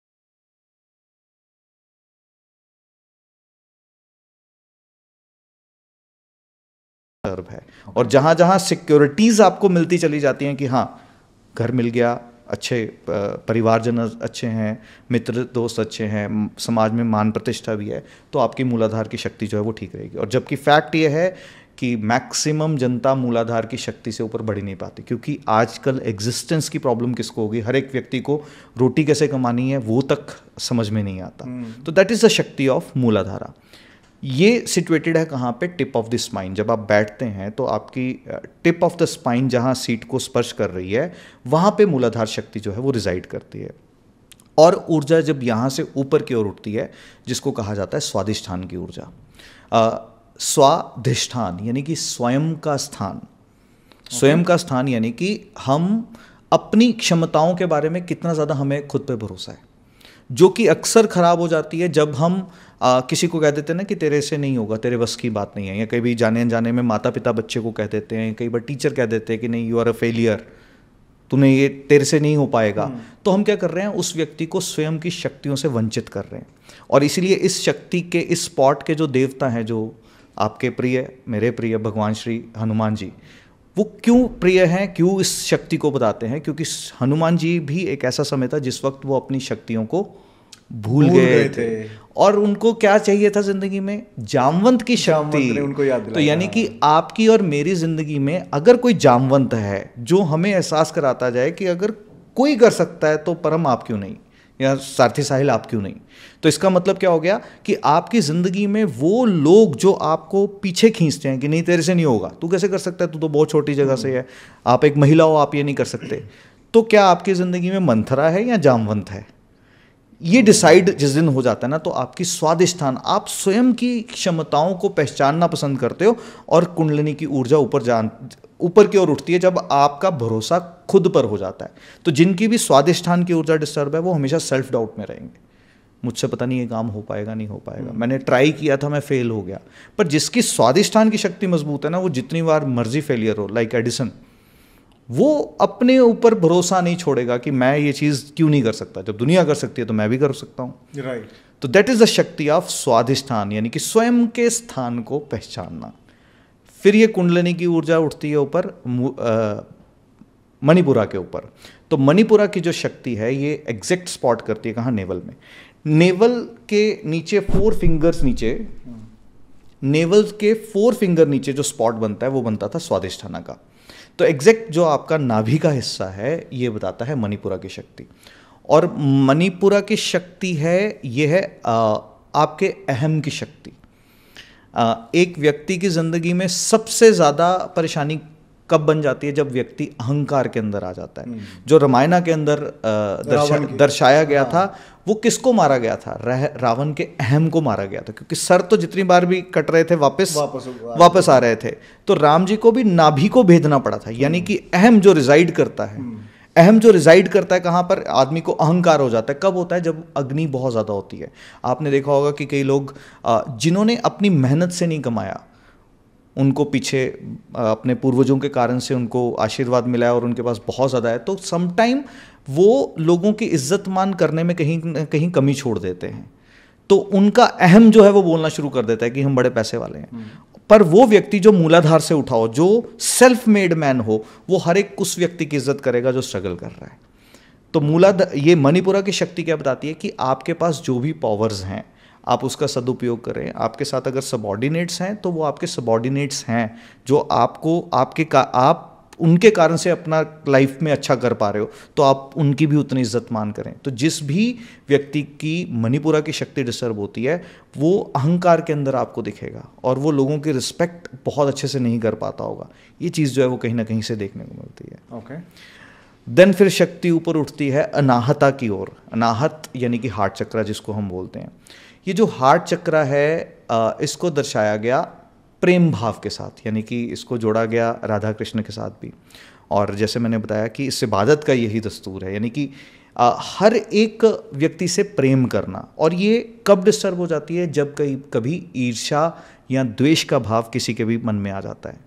है। और जहां जहां सिक्योरिटीज आपको मिलती चली जाती हैं कि हाँ घर मिल गया, अच्छे परिवारजन अच्छे हैं, मित्र दोस्त अच्छे हैं, समाज में मान प्रतिष्ठा भी है, तो आपकी मूलाधार की शक्ति जो है वो ठीक रहेगी। और जबकि फैक्ट ये है कि मैक्सिमम जनता मूलाधार की शक्ति से ऊपर बढ़ ही नहीं पाती, क्योंकि आजकल एग्जिस्टेंस की प्रॉब्लम किसको होगी? हर एक व्यक्ति को रोटी कैसे कमानी है वो तक समझ में नहीं आता। तो दैट इज़ द शक्ति ऑफ मूलाधारा। ये सिचुएटेड है कहाँ पे? Tip of the spine. जब आप बैठते हैं तो आपकी टिप ऑफ द स्पाइन जहाँ सीट को स्पर्श कर रही है, वहाँ पे मूलाधार शक्ति जो है वो रिजाइड करती है। और ऊर्जा जब यहाँ से ऊपर की ओर उठती है, जिसको कहा जाता है स्वाधिष्ठान की ऊर्जा। स्वाधिष्ठान यानी कि स्वयं का स्थान। स्वयं का स्थान यानी कि हम अपनी क्षमताओं के बारे में कितना ज़्यादा हमें खुद पे भरोसा है, जो कि अक्सर ख़राब हो जाती है जब हम किसी को कह देते हैं ना कि तेरे से नहीं होगा, तेरे बस की बात नहीं है। या कई भी जाने अनजाने में माता पिता बच्चे को कह देते हैं, कई बार टीचर कह देते हैं कि नहीं, यू आर अ फेलियर, तूने ये, तेरे से नहीं हो पाएगा। तो हम क्या कर रहे हैं? उस व्यक्ति को स्वयं की शक्तियों से वंचित कर रहे हैं। और इसीलिए इस शक्ति के, इस स्पॉट के जो देवता हैं, जो आपके प्रिय, मेरे प्रिय भगवान श्री हनुमान जी, वो क्यों प्रिय हैं, क्यों इस शक्ति को बताते हैं? क्योंकि हनुमान जी भी एक ऐसा समय था जिस वक्त वो अपनी शक्तियों को भूल गए थे। और उनको क्या चाहिए था जिंदगी में? जामवंत की शक्ति। उनको याद तो यानी कि आपकी और मेरी जिंदगी में अगर कोई जामवंत है जो हमें एहसास कराता जाए कि अगर कोई कर सकता है तो परम आप क्यों नहीं, या सारथी साहिल आप क्यों नहीं? तो इसका मतलब क्या हो गया कि आपकी ज़िंदगी में वो लोग जो आपको पीछे खींचते हैं कि नहीं तेरे से नहीं होगा, तू कैसे कर सकता है, तू तो बहुत छोटी जगह से है, आप एक महिला हो, आप ये नहीं कर सकते। तो क्या आपकी ज़िंदगी में मंथरा है या जामवंत है? ये डिसाइड जिस दिन हो जाता है ना, तो आपकी स्वादिष्ठान, आप स्वयं की क्षमताओं को पहचानना पसंद करते हो और कुंडलिनी की ऊर्जा ऊपर की ओर उठती है जब आपका भरोसा खुद पर हो जाता है। तो जिनकी भी स्वादिष्ठान की ऊर्जा डिस्टर्ब है वो हमेशा सेल्फ डाउट में रहेंगे, मुझसे पता नहीं ये काम हो पाएगा नहीं हो पाएगा, मैंने ट्राई किया था मैं फेल हो गया। पर जिसकी स्वादिष्ठान की शक्ति मजबूत है ना, वो जितनी बार मर्जी फेलियर हो, लाइक एडिसन, वो अपने ऊपर भरोसा नहीं छोड़ेगा कि मैं ये चीज़ क्यों नहीं कर सकता, जब दुनिया कर सकती है तो मैं भी कर सकता हूँ। राइट। तो दैट इज़ द शक्ति ऑफ स्वादिष्ठान, यानी कि स्वयं के स्थान को पहचानना। फिर ये कुंडलिनी की ऊर्जा उठती है ऊपर मणिपुरा के ऊपर। तो मणिपुरा की जो शक्ति है ये एग्जैक्ट स्पॉट करती है कहाँ? नेवल में। नेवल के नीचे 4 फिंगर्स नीचे, नेवल के 4 फिंगर नीचे जो स्पॉट बनता है वो बनता था स्वादिष्ठाना का। तो एग्जैक्ट जो आपका नाभि का हिस्सा है ये बताता है मणिपुरा की शक्ति। और मणिपुरा की शक्ति है ये है आपके अहम की शक्ति। एक व्यक्ति की ज़िंदगी में सबसे ज़्यादा परेशानी कब बन जाती है? जब व्यक्ति अहंकार के अंदर आ जाता है। जो रामायण के अंदर दर्शाया गया था, वो किसको मारा गया था? रावण के अहम को मारा गया था, क्योंकि सर तो जितनी बार भी कट रहे थे वापस आ रहे थे। तो राम जी को भी नाभि को भेदना पड़ा था, यानी कि अहम जो रिजाइड करता है, अहम जो रिजाइड करता है कहाँ पर? आदमी को अहंकार हो जाता है। कब होता है? जब अग्नि बहुत ज़्यादा होती है। आपने देखा होगा कि कई लोग जिन्होंने अपनी मेहनत से नहीं कमाया, उनको पीछे अपने पूर्वजों के कारण से उनको आशीर्वाद मिला है और उनके पास बहुत ज़्यादा है, तो समटाइम वो लोगों की इज्जत मान करने में कहीं न कहीं कमी छोड़ देते हैं। तो उनका अहम जो है वो बोलना शुरू कर देता है कि हम बड़े पैसे वाले हैं। पर वो व्यक्ति जो मूलाधार से उठा हो, जो सेल्फ मेड मैन हो, वो हर एक उस व्यक्ति की इज्जत करेगा जो स्ट्रगल कर रहा है। तो ये मणिपुरा की शक्ति क्या बताती है कि आपके पास जो भी पावर्स हैं आप उसका सदुपयोग करें। आपके साथ अगर सबॉर्डिनेट्स हैं तो वो आपके सबॉर्डिनेट्स हैं, जो आप उनके कारण से अपना लाइफ में अच्छा कर पा रहे हो, तो आप उनकी भी उतनी इज्जत मान करें। तो जिस भी व्यक्ति की मणिपुरा की शक्ति डिस्टर्ब होती है वो अहंकार के अंदर आपको दिखेगा और वो लोगों की रिस्पेक्ट बहुत अच्छे से नहीं कर पाता होगा। ये चीज़ जो है वो कहीं ना कहीं से देखने को मिलती है। ओके। देन फिर शक्ति ऊपर उठती है अनाहता की ओर। अनाहत यानी कि हार्ट चक्रा जिसको हम बोलते हैं। ये जो हार्ट चक्रा है इसको दर्शाया गया प्रेम भाव के साथ, यानी कि इसको जोड़ा गया राधा कृष्ण के साथ भी। और जैसे मैंने बताया कि इस इबादत का यही दस्तूर है, यानी कि हर एक व्यक्ति से प्रेम करना। और ये कब डिस्टर्ब हो जाती है? जब कभी ईर्ष्या या द्वेष का भाव किसी के भी मन में आ जाता है।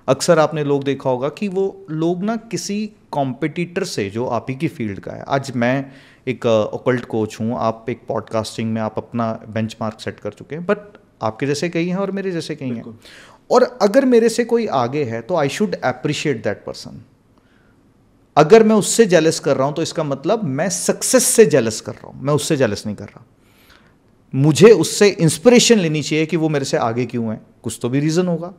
अक्सर आपने लोग देखा होगा कि वो लोग ना किसी कॉम्पिटिटर से जो आप ही की फील्ड का है, आज मैं एक ओकल्ट कोच हूँ, आप एक पॉडकास्टिंग में आप अपना बेंचमार्क सेट कर चुके हैं, बट आपके जैसे कई हैं और मेरे जैसे कई हैं। और अगर मेरे से कोई आगे है तो I should appreciate that person. अगर मैं उससे जेलस कर रहा हूं तो इसका मतलब मैं सक्सेस से जेलस कर रहा हूं, मैं उससे जेलस नहीं कर रहा। मुझे उससे इंस्पिरेशन लेनी चाहिए कि वो मेरे से आगे क्यों है। कुछ तो भी रीजन होगा,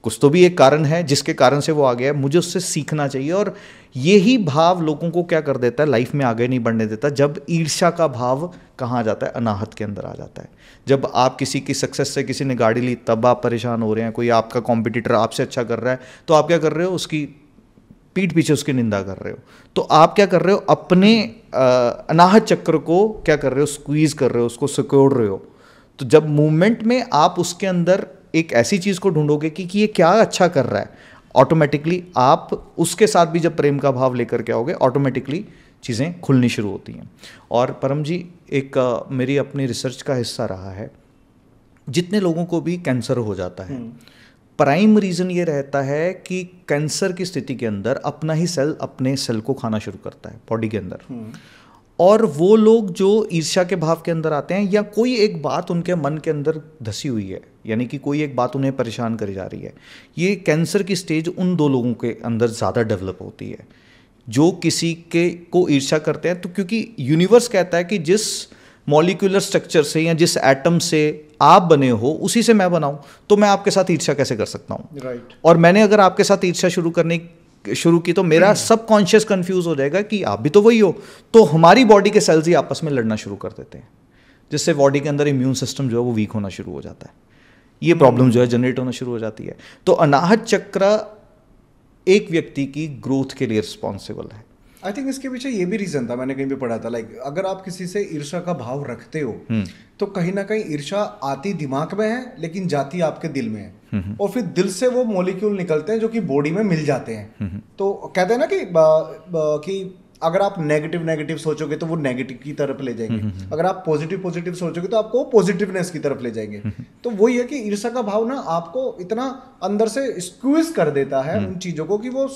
कुछ तो भी एक कारण है जिसके कारण से वो आ गया है। मुझे उससे सीखना चाहिए। और यही भाव लोगों को क्या कर देता है? लाइफ में आगे नहीं बढ़ने देता। जब ईर्ष्या का भाव कहाँ आ जाता है? अनाहत के अंदर आ जाता है। जब आप किसी की सक्सेस से, किसी ने गाड़ी ली तब आप परेशान हो रहे हैं, कोई आपका कॉम्पिटिटर आपसे अच्छा कर रहा है तो आप क्या कर रहे हो? उसकी पीठ पीछे उसकी निंदा कर रहे हो। तो आप क्या कर रहे हो? अपने अनाहत चक्र को क्या कर रहे हो? स्क्वीज कर रहे हो, उसको सिकोड़ रहे हो। तो जब मूवमेंट में आप उसके अंदर एक ऐसी चीज़ को ढूंढोगे कि ये क्या अच्छा कर रहा है, ऑटोमेटिकली आप उसके साथ भी जब प्रेम का भाव लेकर के आओगे, ऑटोमेटिकली चीज़ें खुलनी शुरू होती हैं। और परम जी, एक मेरी अपनी रिसर्च का हिस्सा रहा है, जितने लोगों को भी कैंसर हो जाता है, प्राइम रीज़न ये रहता है कि कैंसर की स्थिति के अंदर अपना ही सेल अपने सेल को खाना शुरू करता है बॉडी के अंदर। और वो लोग जो ईर्ष्या के भाव के अंदर आते हैं, या कोई एक बात उनके मन के अंदर धसी हुई है, यानी कि कोई एक बात उन्हें परेशान करी जा रही है, ये कैंसर की स्टेज उन 2 लोगों के अंदर ज़्यादा डेवलप होती है जो किसी के को ईर्ष्या करते हैं। तो क्योंकि यूनिवर्स कहता है कि जिस मॉलिक्यूलर स्ट्रक्चर से या जिस एटम से आप बने हो उसी से मैं बनाऊं, तो मैं आपके साथ ईर्ष्या कैसे कर सकता हूं? राइट। और मैंने अगर आपके साथ ईर्ष्या शुरू करने शुरू की तो मेरा सबकॉन्शियस कंफ्यूज हो जाएगा कि आप भी तो वही हो, तो हमारी बॉडी के सेल्स ही आपस में लड़ना शुरू कर देते हैं, जिससे बॉडी के अंदर इम्यून सिस्टम जो है वो वीक होना शुरू हो जाता है, ये प्रॉब्लम जो है जनरेट होना शुरू हो जाती है। तो अनाहत चक्र एक व्यक्ति की ग्रोथ के लिए रिस्पॉन्सिबल है। आई थिंक इसके पीछे ये भी रीजन था, मैंने कहीं भी पढ़ा था, लाइक अगर आप किसी से ईर्ष्या का भाव रखते हो तो कहीं ना कहीं ईर्ष्या आती दिमाग में है लेकिन जाती आपके दिल में है, और फिर दिल से वो मॉलिक्यूल निकलते हैं जो कि बॉडी में मिल जाते हैं। तो कहते हैं ना कि अगर आप नेगेटिव सोचोगे तो वो नेगेटिव की तरफ ले जाएंगे, अगर आप पॉजिटिव सोचोगे तो आपको पॉजिटिवनेस की तरफ ले जाएंगे। तो वही है कि ईर्ष्या का भाव ना आपको इतना अंदर से स्क्वीज कर देता है उन चीजों को कि वो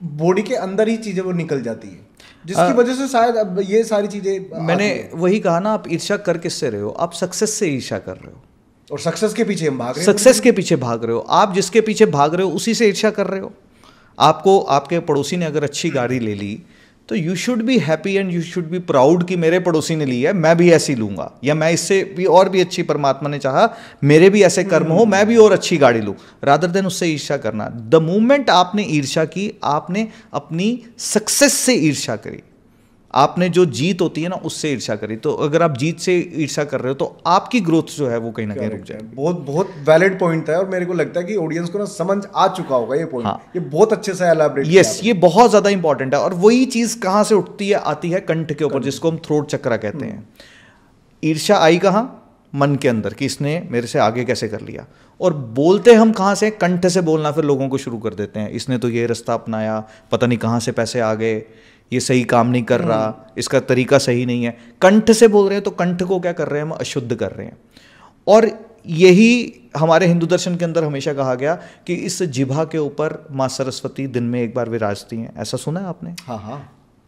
बॉडी के अंदर ही चीजें वो निकल जाती है, जिसकी वजह से शायद अब ये सारी चीजें मैंने वही कहा ना, आप ईर्ष्या कर किससे रहे हो? आप सक्सेस से ईर्ष्या कर रहे हो, और सक्सेस के पीछे हम भाग रहे हैं। सक्सेस के पीछे भाग रहे हो, आप जिसके पीछे भाग रहे हो उसी से ईर्ष्या कर रहे हो। आपको आपके पड़ोसी ने अगर अच्छी गाड़ी ले ली तो you should be happy and you should be proud कि मेरे पड़ोसी ने ली है, मैं भी ऐसी लूंगा, या मैं इससे भी और भी अच्छी, परमात्मा ने चाहा मेरे भी ऐसे कर्म हो, मैं भी और अच्छी गाड़ी लूं, रादर देन उससे ईर्ष्या करना। द मोमेंट आपने ईर्ष्या की, आपने अपनी सक्सेस से ईर्ष्या करी, आपने जो जीत होती है ना उससे ईर्ष्या करी। तो अगर आप जीत से ईर्ष्या कर रहे हो तो आपकी ग्रोथ जो है वो कहीं ना कहीं रुक जाएगी। बहुत वैलिड पॉइंट है, और मेरे को लगता है कि ऑडियंस को ना समझ आ चुका होगा ये पॉइंट। हाँ। ये बहुत अच्छे से एलैबोरेट किया। यस, ये बहुत ज्यादा इंपॉर्टेंट है। और वही चीज कहां से उठती है? आती है कंठ के ऊपर, जिसको हम थ्रोट चक्र कहते हैं। ईर्ष्या आई कहां? मन के अंदर, कि इसने मेरे से आगे कैसे कर लिया। और बोलते हम कहां से? कंठ से बोलना फिर लोगों को शुरू कर देते हैं, इसने तो ये रास्ता अपनाया, पता नहीं कहां से पैसे आ गए, ये सही काम नहीं कर रहा, इसका तरीका सही नहीं है। कंठ से बोल रहे हैं तो कंठ को क्या कर रहे हैं हम? अशुद्ध कर रहे हैं। और यही हमारे हिंदू दर्शन के अंदर हमेशा कहा गया कि इस जिह्वा के ऊपर माँ सरस्वती दिन में एक बार विराजती हैं। ऐसा सुना है आपने? हाँ हाँ।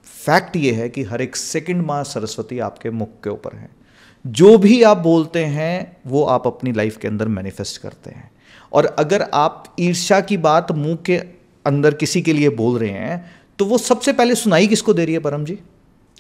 फैक्ट ये है कि हर एक सेकंड माँ सरस्वती आपके मुख के ऊपर है। जो भी आप बोलते हैं वो आप अपनी लाइफ के अंदर मैनिफेस्ट करते हैं। और अगर आप ईर्ष्या की बात मुंह के अंदर किसी के लिए बोल रहे हैं तो वो सबसे पहले सुनाई किसको दे रही है परम जी?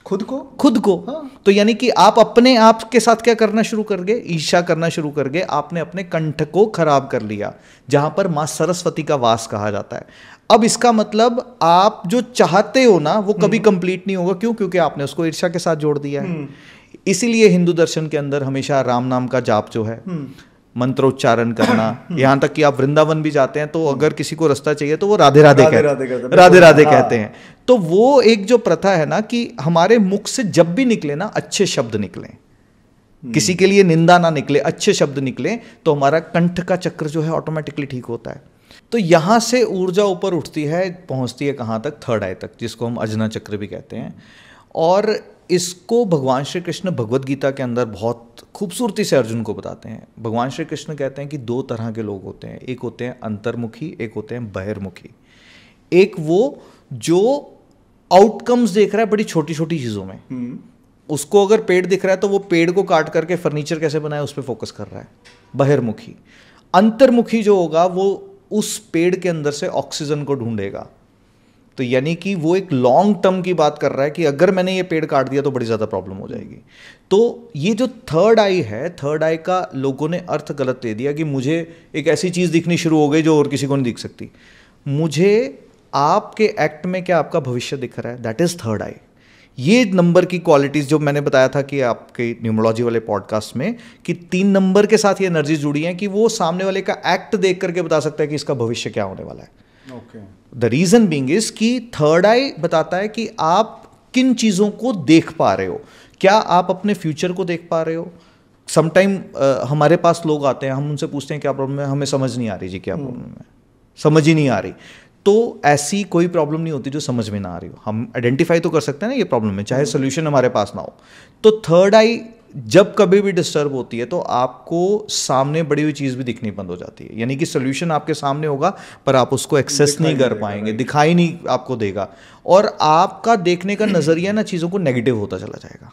खुद को। हाँ। तो यानी कि आप अपने आप के साथ क्या करना शुरू कर गए? ईर्ष्या करना शुरू कर गए। आपने अपने कंठ को खराब कर लिया, जहां पर मां सरस्वती का वास कहा जाता है। अब इसका मतलब आप जो चाहते हो ना वो कभी कंप्लीट नहीं होगा। क्यों? क्योंकि आपने उसको ईर्ष्या के साथ जोड़ दिया है। इसीलिए हिंदू दर्शन के अंदर हमेशा राम नाम का जाप जो है, मंत्रोच्चारण करना, यहाँ तक कि आप वृंदावन भी जाते हैं तो अगर किसी को रास्ता चाहिए तो वो राधे राधे कहते हैं। तो वो एक जो प्रथा है ना कि हमारे मुख से जब भी निकले ना अच्छे शब्द निकले, किसी के लिए निंदा ना निकले, अच्छे शब्द निकले, तो हमारा कंठ का चक्र जो है ऑटोमेटिकली ठीक होता है। तो यहां से ऊर्जा ऊपर उठती है, पहुंचती है कहां तक? थर्ड आई तक, जिसको हम अजना चक्र भी कहते हैं। और इसको भगवान श्री कृष्ण भगवद गीता के अंदर बहुत खूबसूरती से अर्जुन को बताते हैं। भगवान श्री कृष्ण कहते हैं कि दो तरह के लोग होते हैं, एक होते हैं अंतर्मुखी, एक होते हैं बहिर्मुखी। एक वो जो आउटकम्स देख रहा है बड़ी छोटी छोटी चीज़ों में, उसको अगर पेड़ दिख रहा है तो वो पेड़ को काट करके फर्नीचर कैसे बनाए उस पर फोकस कर रहा है, बहिर्मुखी। अंतर्मुखी जो होगा वो उस पेड़ के अंदर से ऑक्सीजन को ढूंढेगा। तो यानी कि वो एक लॉन्ग टर्म की बात कर रहा है कि अगर मैंने ये पेड़ काट दिया तो बड़ी ज़्यादा प्रॉब्लम हो जाएगी। तो ये जो थर्ड आई है, थर्ड आई का लोगों ने अर्थ गलत दे दिया कि मुझे एक ऐसी चीज़ दिखनी शुरू हो गई जो और किसी को नहीं दिख सकती। मुझे आपके एक्ट में क्या आपका भविष्य दिख रहा है, दैट इज़ थर्ड आई। ये नंबर की क्वालिटीज़ जो मैंने बताया था कि आपके न्यूमरोलॉजी वाले पॉडकास्ट में कि 3 नंबर के साथ ये एनर्जी जुड़ी हैं कि वो सामने वाले का एक्ट देख करके बता सकता है कि इसका भविष्य क्या होने वाला है। द रीजन बीइंग इज कि थर्ड आई बताता है कि आप किन चीज़ों को देख पा रहे हो। क्या आप अपने फ्यूचर को देख पा रहे हो? समटाइम हमारे पास लोग आते हैं, हम उनसे पूछते हैं क्या प्रॉब्लम है, हमें समझ नहीं आ रही जी क्या प्रॉब्लम है, समझ ही नहीं आ रही। तो ऐसी कोई प्रॉब्लम नहीं होती जो समझ में ना आ रही हो। हम आइडेंटिफाई तो कर सकते हैं ना ये प्रॉब्लम है, चाहे सोल्यूशन हमारे पास ना हो। तो थर्ड आई जब कभी भी डिस्टर्ब होती है तो आपको सामने बड़ी हुई चीज़ भी दिखनी बंद हो जाती है। यानी कि सोल्यूशन आपके सामने होगा पर आप उसको एक्सेस नहीं कर पाएंगे, दिखाई नहीं आपको देगा, और आपका देखने का नज़रिया ना चीज़ों को नेगेटिव होता चला जाएगा।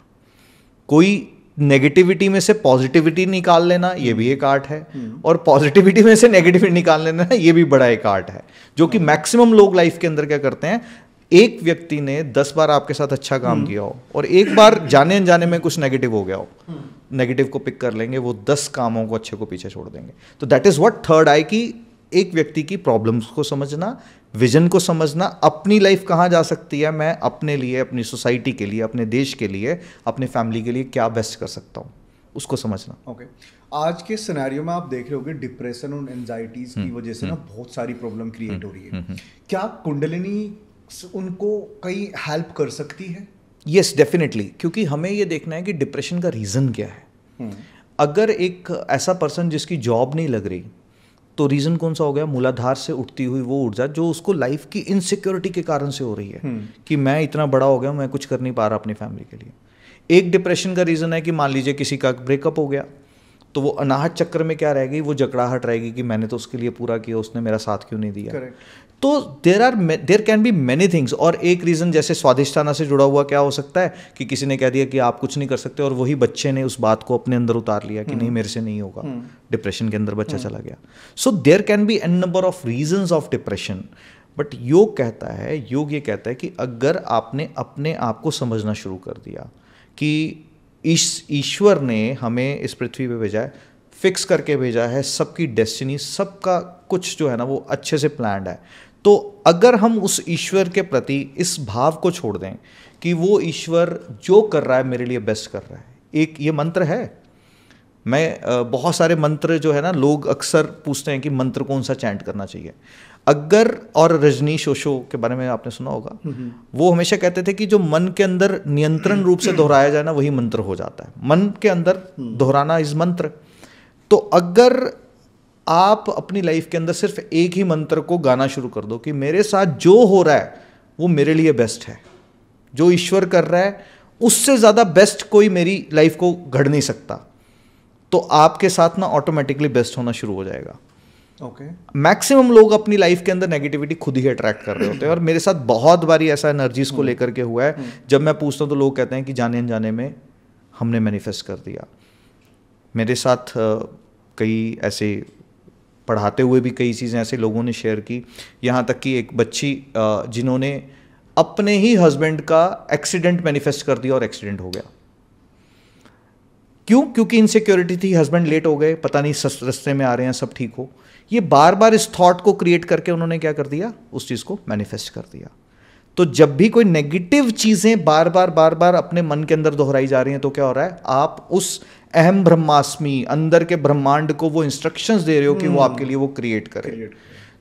कोई नेगेटिविटी में से पॉजिटिविटी निकाल लेना ये भी एक आर्ट है, और पॉजिटिविटी में से नेगेटिविटी निकाल लेना ये भी बड़ा एक आर्ट है, जो कि मैक्सिमम लोग लाइफ के अंदर क्या करते हैं। एक व्यक्ति ने 10 बार आपके साथ अच्छा काम किया हो और एक बार जाने अनजाने में कुछ नेगेटिव हो गया हो, नेगेटिव को पिक कर लेंगे, वो 10 कामों को अच्छे को पीछे छोड़ देंगे। तो दैट इज व्हाट थर्ड आई की एक व्यक्ति की प्रॉब्लम्स को समझना, विजन को समझना, अपनी लाइफ कहाँ जा सकती है, मैं अपने लिए, अपनी सोसाइटी के लिए, अपने देश के लिए, अपने फैमिली के लिए क्या बेस्ट कर सकता हूँ, उसको समझना। ओके आज के सिनेरियो में आप देख रहे होगे डिप्रेशन और एंजाइटीज की वजह से ना बहुत सारी प्रॉब्लम क्रिएट हो रही है। क्या कुंडलिनी उनको कई हेल्प कर सकती है? यस डेफिनेटली, क्योंकि हमें ये देखना है कि डिप्रेशन का रीज़न क्या है। अगर एक ऐसा पर्सन जिसकी जॉब नहीं लग रही, तो रीज़न कौन सा हो गया? मूलाधार से उठती हुई वो ऊर्जा जो उसको लाइफ की इनसिक्योरिटी के कारण से हो रही है कि मैं इतना बड़ा हो गया, मैं कुछ कर नहीं पा रहा अपनी फैमिली के लिए। एक डिप्रेशन का रीज़न है कि मान लीजिए किसी का ब्रेकअप हो गया, तो वो अनाहत चक्र में क्या रहेगी, वो जकड़ाहट रहेगी कि मैंने तो उसके लिए पूरा किया, उसने मेरा साथ क्यों नहीं दिया। Correct. तो there can be many things. और एक रीज़न जैसे स्वादिष्टाना से जुड़ा हुआ क्या हो सकता है कि किसी ने कह दिया कि आप कुछ नहीं कर सकते, और वही बच्चे ने उस बात को अपने अंदर उतार लिया कि नहीं मेरे से नहीं होगा, डिप्रेशन के अंदर बच्चा चला गया। So there can be an number of reasons of depression. But योग कहता है, योग ये कहता है कि अगर आपने अपने आप को समझना शुरू कर दिया कि ईश्वर ने हमें इस पृथ्वी पे भेजा है, फिक्स करके भेजा है, सबकी डेस्टिनी, सबका कुछ जो है ना वो अच्छे से प्लान्ड है, तो अगर हम उस ईश्वर के प्रति इस भाव को छोड़ दें कि वो ईश्वर जो कर रहा है मेरे लिए बेस्ट कर रहा है। एक ये मंत्र है, मैं बहुत सारे मंत्र जो है ना, लोग अक्सर पूछते हैं कि मंत्र कौन सा चैंट करना चाहिए। अगर, और रजनीश ओशो के बारे में आपने सुना होगा, वो हमेशा कहते थे कि जो मन के अंदर नियंत्रण रूप से दोहराया जाए ना, वही मंत्र हो जाता है। मन के अंदर दोहराना इस मंत्र। तो अगर आप अपनी लाइफ के अंदर सिर्फ एक ही मंत्र को गाना शुरू कर दो कि मेरे साथ जो हो रहा है वो मेरे लिए बेस्ट है, जो ईश्वर कर रहा है उससे ज़्यादा बेस्ट कोई मेरी लाइफ को घड़ नहीं सकता, तो आपके साथ ना ऑटोमेटिकली बेस्ट होना शुरू हो जाएगा। मैक्सिमम लोग अपनी लाइफ के अंदर नेगेटिविटी खुद ही अट्रैक्ट कर रहे होते हैं, और मेरे साथ बहुत बारी ऐसा एनर्जीज को लेकर के हुआ है। जब मैं पूछता हूँ तो लोग कहते हैं कि जाने अनजाने में हमने मैनिफेस्ट कर दिया। मेरे साथ कई ऐसे पढ़ाते हुए भी कई चीज़ें ऐसे लोगों ने शेयर की, यहाँ तक कि एक बच्ची जिन्होंने अपने ही हस्बैंड का एक्सीडेंट मैनिफेस्ट कर दिया और एक्सीडेंट हो गया। क्यों? क्योंकि इनसिक्योरिटी थी, हस्बैंड लेट हो गए, पता नहीं रास्ते में आ रहे हैं, सब ठीक हो। ये बार बार इस थॉट को क्रिएट करके उन्होंने क्या कर दिया, उस चीज़ को मैनिफेस्ट कर दिया। तो जब भी कोई नेगेटिव चीज़ें बार बार अपने मन के अंदर दोहराई जा रही हैं, तो क्या हो रहा है, आप उस अहम ब्रह्मास्मि अंदर के ब्रह्मांड को वो इंस्ट्रक्शंस दे रहे हो कि वो आपके लिए वो क्रिएट करे।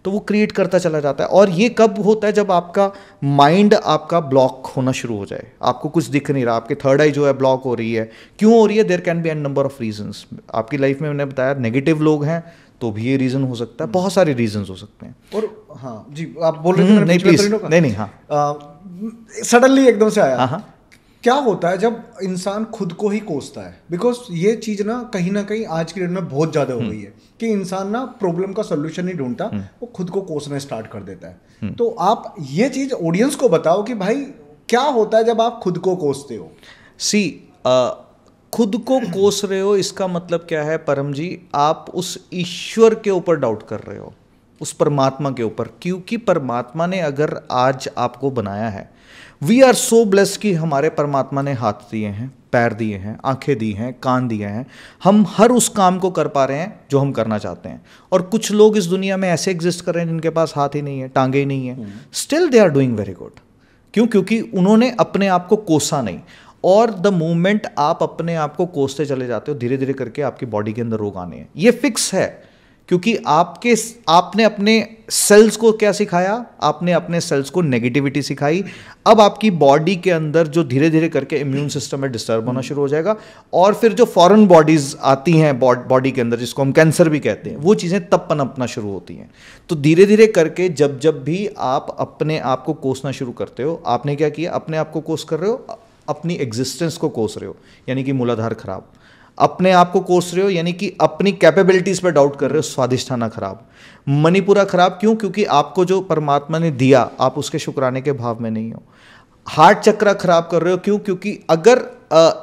तो वो क्रिएट करता चला जाता है। और ये कब होता है? जब आपका माइंड आपका ब्लॉक होना शुरू हो जाए, आपको कुछ दिख नहीं रहा, आपकी थर्ड आई जो है ब्लॉक हो रही है। क्यों हो रही है? There can be an number of reasons. आपकी लाइफ में मैंने बताया नेगेटिव लोग हैं तो भी ये रीजन हो सकता है, बहुत सारे रीजन हो सकते हैं। और हाँ जी, आप बोल रहे थे नहीं प्लीज, नहीं हाँ सडनली एकदम से आया। हाँ। क्या होता है जब इंसान खुद को ही कोसता है? बिकॉज ये चीज़ ना कहीं आज की डेट में बहुत ज़्यादा हो गई है कि इंसान ना प्रॉब्लम का सोल्यूशन नहीं ढूंढता, वो खुद को कोसना स्टार्ट कर देता है। तो आप ये चीज़ ऑडियंस को बताओ कि भाई क्या होता है जब आप खुद को कोसते हो? खुद को कोस रहे हो, इसका मतलब क्या है परम जी? आप उस ईश्वर के ऊपर डाउट कर रहे हो, उस परमात्मा के ऊपर। क्योंकि परमात्मा ने अगर आज आपको बनाया है, वी आर सो ब्लेस्ड कि हमारे परमात्मा ने हाथ दिए हैं, पैर दिए हैं, आंखें दी हैं, कान दिए हैं, हम हर उस काम को कर पा रहे हैं जो हम करना चाहते हैं। और कुछ लोग इस दुनिया में ऐसे एग्जिस्ट कर रहे हैं जिनके पास हाथ ही नहीं है, टांगे ही नहीं है, still they are doing very good. क्यों? क्योंकि उन्होंने अपने आप को कोसा नहीं। और द मोमेंट आप अपने आप को कोसते चले जाते हो, धीरे धीरे करके आपकी बॉडी के अंदर रोग आने हैं। ये फिक्स है, क्योंकि आपने अपने सेल्स को क्या सिखाया? आपने अपने सेल्स को नेगेटिविटी सिखाई। अब आपकी बॉडी के अंदर जो धीरे धीरे करके इम्यून सिस्टम है डिस्टर्ब होना शुरू हो जाएगा, और फिर जो फॉरेन बॉडीज आती हैं बॉडी के अंदर, जिसको हम कैंसर भी कहते हैं, वो चीज़ें तब पनपना शुरू होती हैं। तो धीरे धीरे करके जब भी आप अपने आप को कोसना शुरू करते हो, आपने क्या किया? अपने आप को कोस कर रहे हो, अपनी एग्जिस्टेंस को कोस रहे हो, यानी कि मूलाधार खराब। अपने आप को कोस रहे हो, यानी कि अपनी कैपेबिलिटीज पर डाउट कर रहे हो, स्वादिष्ठाना खराब, मणिपुरा खराब। क्यों? क्योंकि आपको जो परमात्मा ने दिया आप उसके शुक्राने के भाव में नहीं हो। हार्ट चक्र खराब कर रहे हो। क्यों? क्योंकि अगर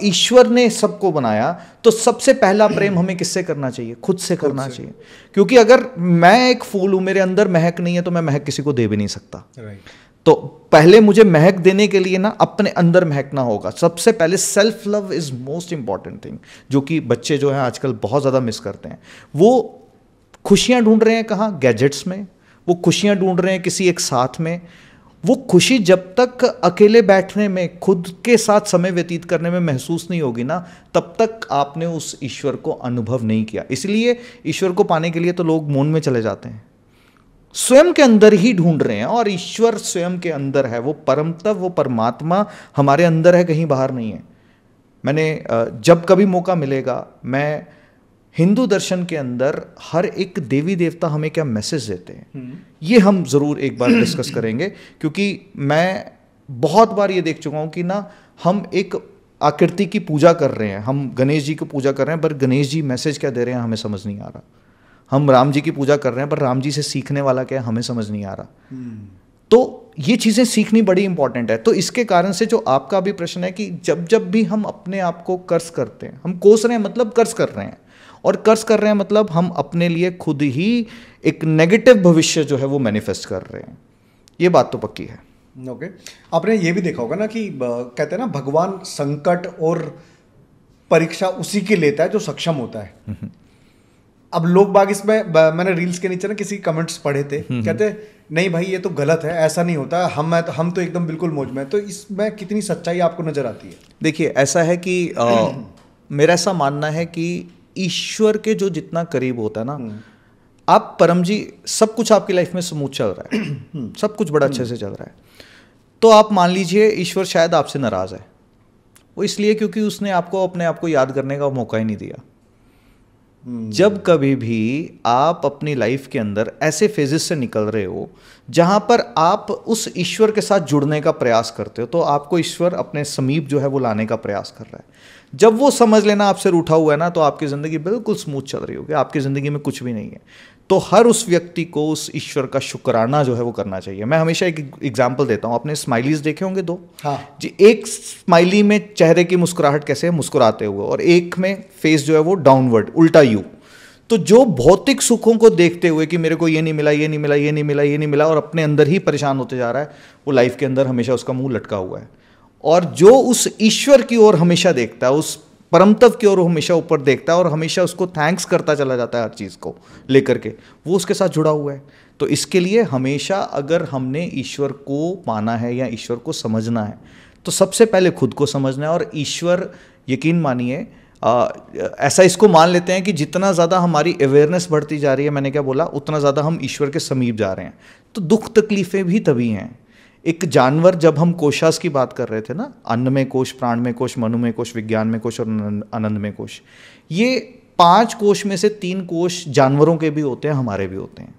ईश्वर ने सबको बनाया तो सबसे पहला प्रेम हमें किससे करना चाहिए? खुद से करना चाहिए। क्योंकि अगर मैं एक फूल हूं, मेरे अंदर महक नहीं है, तो मैं महक किसी को दे भी नहीं सकता। तो पहले मुझे महक देने के लिए ना अपने अंदर महकना होगा। सबसे पहले self love is most important thing, जो कि बच्चे जो हैं आजकल बहुत ज़्यादा मिस करते हैं। वो खुशियां ढूंढ रहे हैं कहाँ? गैजेट्स में। वो खुशियां ढूंढ रहे हैं किसी एक साथ में। वो खुशी जब तक अकेले बैठने में, खुद के साथ समय व्यतीत करने में महसूस नहीं होगी ना, तब तक आपने उस ईश्वर को अनुभव नहीं किया। इसलिए ईश्वर को पाने के लिए तो लोग मौन में चले जाते हैं, स्वयं के अंदर ही ढूंढ रहे हैं, और ईश्वर स्वयं के अंदर है। वो परम तत्व, वो परमात्मा हमारे अंदर है, कहीं बाहर नहीं है। मैंने जब कभी मौका मिलेगा, मैं हिंदू दर्शन के अंदर हर एक देवी देवता हमें क्या मैसेज देते हैं, ये हम ज़रूर एक बार डिस्कस करेंगे, क्योंकि मैं बहुत बार ये देख चुका हूँ कि ना हम एक आकृति की पूजा कर रहे हैं, हम गणेश जी की पूजा कर रहे हैं, पर गणेश जी मैसेज क्या दे रहे हैं हमें समझ नहीं आ रहा। हम राम जी की पूजा कर रहे हैं, पर राम जी से सीखने वाला क्या है हमें समझ नहीं आ रहा। तो ये चीज़ें सीखनी बड़ी इंपॉर्टेंट है। तो इसके कारण से जो आपका भी प्रश्न है कि जब जब भी हम अपने आप को कर्ज करते हैं, हम कोस रहे हैं मतलब कर्ज कर रहे हैं, और कर्ज कर रहे हैं मतलब हम अपने लिए खुद ही एक नेगेटिव भविष्य जो है वो मैनिफेस्ट कर रहे हैं। ये बात तो पक्की है। ओके। आपने ये भी देखा होगा ना कि कहते हैं ना, भगवान संकट और परीक्षा उसी के लेता है जो सक्षम होता है। अब लोग बाग इसमें, मैंने रील्स के नीचे ना किसी कमेंट्स पढ़े थे, कहते नहीं भाई ये तो गलत है, ऐसा नहीं होता, हम तो एकदम बिल्कुल मौज में। तो इसमें कितनी सच्चाई आपको नजर आती है? देखिए, ऐसा है कि मेरा ऐसा मानना है कि ईश्वर के जो जितना करीब होता है ना, आप परम जी, सब कुछ आपकी लाइफ में स्मूथ चल रहा है, सब कुछ बड़ा अच्छे से चल रहा है, तो आप मान लीजिए ईश्वर शायद आपसे नाराज है। वो इसलिए क्योंकि उसने आपको अपने आप को याद करने का मौका ही नहीं दिया। जब कभी भी आप अपनी लाइफ के अंदर ऐसे फेजेस से निकल रहे हो जहां पर आप उस ईश्वर के साथ जुड़ने का प्रयास करते हो, तो आपको ईश्वर अपने समीप जो है वो लाने का प्रयास कर रहा है। जब वो समझ लेना आपसे रूठा हुआ है ना, तो आपकी ज़िंदगी बिल्कुल स्मूथ चल रही होगी, आपकी ज़िंदगी में कुछ भी नहीं है। तो हर उस व्यक्ति को उस ईश्वर का शुक्राना जो है वो करना चाहिए। मैं हमेशा एक एग्जाम्पल देता हूँ। आपने स्माइलीज देखे होंगे दो? हाँ जी। एक स्माइली में चेहरे की मुस्कुराहट कैसे है, मुस्कुराते हुए, और एक में फेस जो है वो डाउनवर्ड, उल्टा यू। तो जो भौतिक सुखों को देखते हुए कि मेरे को ये नहीं मिला, ये नहीं मिला, ये नहीं मिला, ये नहीं मिला, और अपने अंदर ही परेशान होते जा रहा है, वो लाइफ के अंदर हमेशा उसका मुंह लटका हुआ है। और जो उस ईश्वर की ओर हमेशा देखता है, उस परमतत्व की ओर हमेशा ऊपर देखता है और हमेशा उसको थैंक्स करता चला जाता है हर चीज़ को लेकर के, वो उसके साथ जुड़ा हुआ है। तो इसके लिए हमेशा अगर हमने ईश्वर को पाना है या ईश्वर को समझना है, तो सबसे पहले खुद को समझना है। और ईश्वर, यकीन मानिए, ऐसा इसको मान लेते हैं कि जितना ज़्यादा हमारी अवेयरनेस बढ़ती जा रही है, मैंने क्या बोला, उतना ज़्यादा हम ईश्वर के समीप जा रहे हैं। तो दुख तकलीफ़ें भी तभी हैं। एक जानवर, जब हम कोशास की बात कर रहे थे ना, अन्नमय कोश, प्राणमय कोश, मनोमय कोश, विज्ञानमय कोश और आनंदमय कोश, ये 5 कोश में से 3 कोश जानवरों के भी होते हैं, हमारे भी होते हैं।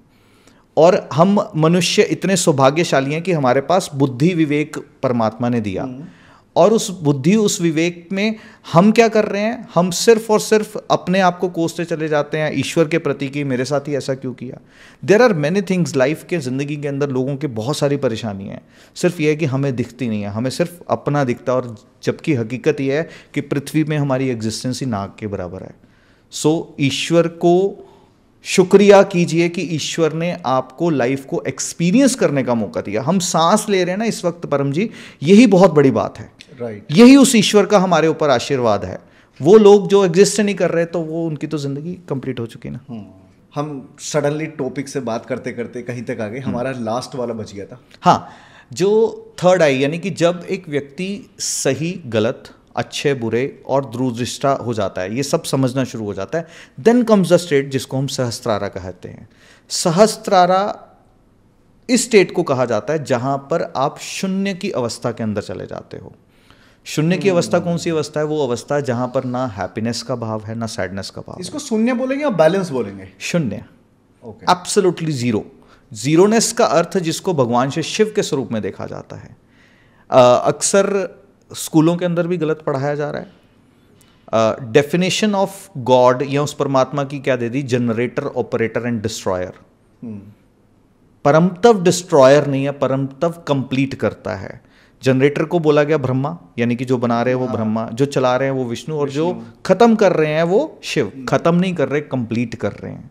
और हम मनुष्य इतने सौभाग्यशाली हैं कि हमारे पास बुद्धि विवेक परमात्मा ने दिया, और उस बुद्धि, उस विवेक में हम क्या कर रहे हैं, हम सिर्फ और सिर्फ अपने आप को कोसते चले जाते हैं ईश्वर के प्रति कि मेरे साथ ही ऐसा क्यों किया। There are many things life के, ज़िंदगी के अंदर लोगों के बहुत सारी परेशानियाँ हैं, सिर्फ ये है कि हमें दिखती नहीं है, हमें सिर्फ अपना दिखता है। और जबकि हकीकत ये है कि पृथ्वी में हमारी एग्जिस्टेंस ही नाग के बराबर है। सो ईश्वर को शुक्रिया कीजिए कि ईश्वर ने आपको लाइफ को एक्सपीरियंस करने का मौका दिया। हम सांस ले रहे हैं ना इस वक्त परम जी, यही बहुत बड़ी बात है। राइट। यही उस ईश्वर का हमारे ऊपर आशीर्वाद है। वो लोग जो एग्जिस्ट नहीं कर रहे, तो वो उनकी तो जिंदगी कंप्लीट हो चुकी ना। हम सडनली टॉपिक से बात करते करते कहीं तक आ गए, हमारा लास्ट वाला बच गया था। हाँ, जो थर्ड आई, यानी कि जब एक व्यक्ति सही गलत, अच्छे बुरे और दूरदृष्टा हो जाता है, ये सब समझना शुरू हो जाता है, देन कम्स द स्टेट जिसको हम सहस्त्रारा कहते हैं। सहस्त्रारा इस स्टेट को कहा जाता है जहां पर आप शून्य की अवस्था के अंदर चले जाते हो। शून्य की अवस्था कौन सी अवस्था है? वो अवस्था जहां पर ना हैप्पीनेस का भाव है, ना सैडनेस का भाव। इसको शून्य बोलेंगे या बैलेंस बोलेंगे? शून्य, ओके, एब्सोल्युटली जीरो। जीरोनेस का अर्थ जिसको भगवान से शिव के स्वरूप में देखा जाता है। अक्सर स्कूलों के अंदर भी गलत पढ़ाया जा रहा है। डेफिनेशन ऑफ गॉड या उस परमात्मा की क्या दे दी? Generator, operator and destroyer. परमतत्व डिस्ट्रॉयर नहीं है, परमतत्व कंप्लीट करता है। जनरेटर को बोला गया ब्रह्मा, यानी कि जो बना रहे हैं वो ब्रह्मा, जो चला रहे हैं वो विष्णु, और जो खत्म कर रहे हैं वो शिव। खत्म नहीं कर रहे, कंप्लीट कर रहे हैं।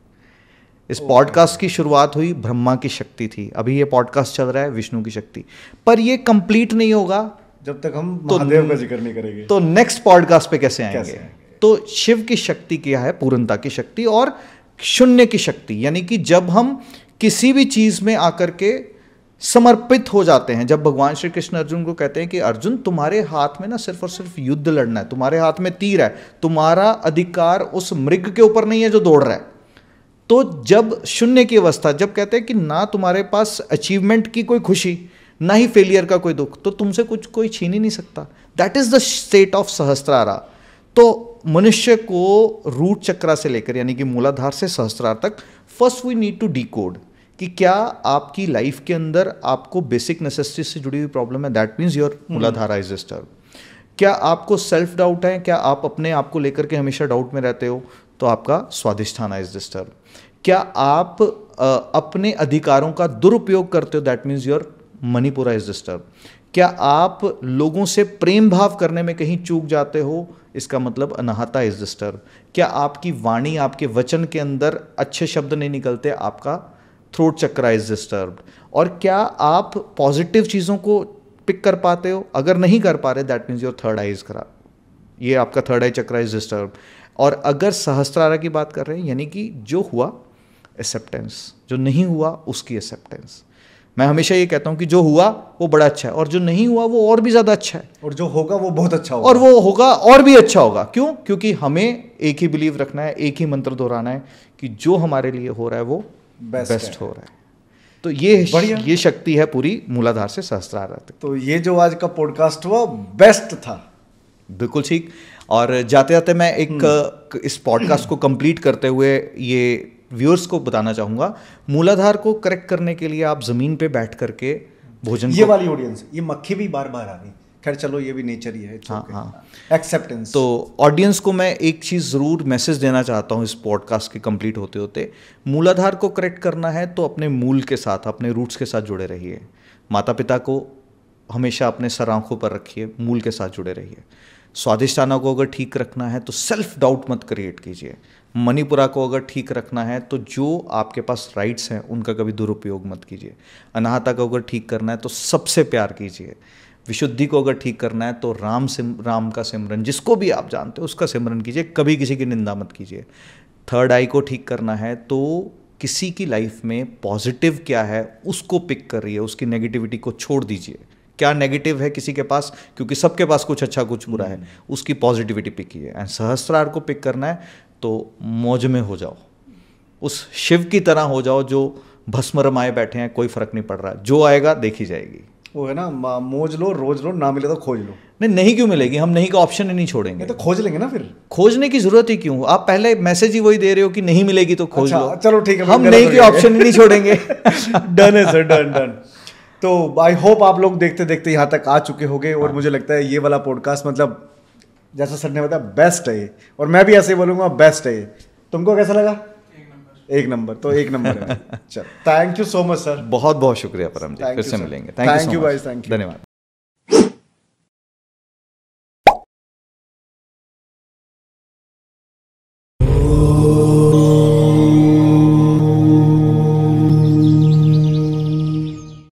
इस पॉडकास्ट की शुरुआत हुई ब्रह्मा की शक्ति थी, अभी ये पॉडकास्ट चल रहा है विष्णु की शक्ति, पर ये कंप्लीट नहीं होगा जब तक हम महादेव का जिक्र नहीं करेंगे। तो नेक्स्ट पॉडकास्ट पे कैसे आएंगे? तो शिव की शक्ति क्या है? पूर्णता की शक्ति। और शून्य की शक्ति, यानी कि जब हम किसी भी चीज में आकर के समर्पित हो जाते हैं, जब भगवान श्री कृष्ण अर्जुन को कहते हैं कि अर्जुन तुम्हारे हाथ में ना सिर्फ और सिर्फ युद्ध लड़ना है, तुम्हारे हाथ में तीर है, तुम्हारा अधिकार उस मृग के ऊपर नहीं है जो दौड़ रहा है। तो जब शून्य की अवस्था, जब कहते हैं कि ना तुम्हारे पास अचीवमेंट की कोई खुशी, ना ही फेलियर का कोई दुख, तो तुमसे कुछ कोई छीन ही नहीं सकता। That is the state of Sahasrara. तो मनुष्य को रूट चक्रा से लेकर यानी कि मूलाधार से सहस्त्रार तक first we need to decode कि क्या आपकी लाइफ के अंदर आपको बेसिक नेसेसिटी से जुड़ी हुई प्रॉब्लम है, that means your मूलाधारा is disturb. क्या आपको सेल्फ डाउट है, क्या आप अपने आप को लेकर के हमेशा डाउट में रहते हो, तो आपका स्वाधिष्ठाना इज डिस्टर्ब। क्या आप अपने अधिकारों का दुरुपयोग करते हो, that means your Manipura is disturb. क्या आप लोगों से प्रेम भाव करने में कहीं चूक जाते हो, इसका मतलब अनाहता इज डिस्टर्ब। क्या आपकी वाणी, आपके वचन के अंदर अच्छे शब्द नहीं निकलते, आपका थ्रोट चक्रा इज डिस्टर्ब्ड। और क्या आप पॉजिटिव चीज़ों को पिक कर पाते हो, अगर नहीं कर पा रहे, that means your third I is खराब, ये आपका third I chakra is disturb. और अगर सहस्त्रारा की बात कर रहे हैं, यानी कि जो हुआ एक्सेप्टेंस, जो नहीं हुआ उसकी एक्सेप्टेंस। मैं हमेशा ये कहता हूं कि जो हुआ वो बड़ा अच्छा है, और जो नहीं हुआ वो और भी ज़्यादा अच्छा है, और जो होगा वो बहुत अच्छा होगा, और वो होगा और भी अच्छा होगा। क्यों? क्योंकि हमें एक ही बिलीव रखना है, एक ही मंत्र दोहराना है कि जो हमारे लिए हो रहा है वो बेस्ट हो रहा है। तो ये शक्ति है पूरी मूलाधार से सहस्त्रार तक। तो ये जो आज का पॉडकास्ट हुआ बेस्ट था, बिल्कुल ठीक। और जाते जाते मैं एक इस पॉडकास्ट को कंप्लीट करते हुए ये व्यूअर्स को बताना चाहूंगा, मूलाधार को करेक्ट करने के लिए आप जमीन पे बैठ करके भोजन, ये वाली ऑडियंस, ये मक्खी भी बार बार आ गई, खैर चलो ये भी नेचर ही है, हाँ, एक्सेप्टेंस। तो ऑडियंस को मैं एक चीज़ ज़रूर मैसेज देना चाहता हूँ इस पॉडकास्ट के कंप्लीट होते होते, मूलाधार को करेक्ट करना है तो अपने मूल के साथ, अपने रूट्स के साथ जुड़े रहिए। माता पिता को हमेशा अपने सर आंखों पर रखिए, मूल के साथ जुड़े रहिए। स्वाधिष्ठाना को अगर ठीक रखना है तो सेल्फ डाउट मत क्रिएट कीजिए। मणिपुरा को अगर ठीक रखना है तो जो आपके पास राइट्स हैं उनका कभी दुरुपयोग मत कीजिए। अनाहता को अगर ठीक करना है तो सबसे प्यार कीजिए। विशुद्धि को अगर ठीक करना है तो राम का सिमरन, जिसको भी आप जानते हो उसका सिमरन कीजिए, कभी किसी की निंदा मत कीजिए। थर्ड आई को ठीक करना है तो किसी की लाइफ में पॉजिटिव क्या है उसको पिक करिए, उसकी नेगेटिविटी को छोड़ दीजिए। क्या नेगेटिव है किसी के पास, क्योंकि सबके पास कुछ अच्छा कुछ बुरा है, उसकी पॉजिटिविटी पिक कीजिए। एंड सहस्त्रार को पिक करना है तो मौज में हो जाओ, उस शिव की तरह हो जाओ जो भस्म रमाए बैठे हैं, कोई फर्क नहीं पड़ रहा, जो आएगा देखी जाएगी। वो है ना, मौज लो, रोज लो, ना मिले तो खोज लो। नहीं क्यों मिलेगी, हम नहीं का ऑप्शन ही नहीं छोड़ेंगे। तो खोज लेंगे ना, फिर खोजने की जरूरत ही क्यों? आप पहले मैसेज ही वही दे रहे हो कि नहीं मिलेगी तो खोज लो। चलो ठीक है, हम नहीं के ऑप्शन ही नहीं छोड़ेंगे। डन है सर, डन। तो आई होप आप लोग देखते देखते यहाँ तक आ चुके होंगे, और मुझे लगता है ये वाला पॉडकास्ट मतलब जैसा सर ने बताया बेस्ट है ये, और मैं भी ऐसे ही बोलूँगा बेस्ट है ये। तुमको कैसा लगा? एक नंबर, तो एक नंबर है। चल, thank you so much sir. बहुत बहुत शुक्रिया परम जी, फिर से मिलेंगे। थैंक यू भाई, थैंक यू, धन्यवाद।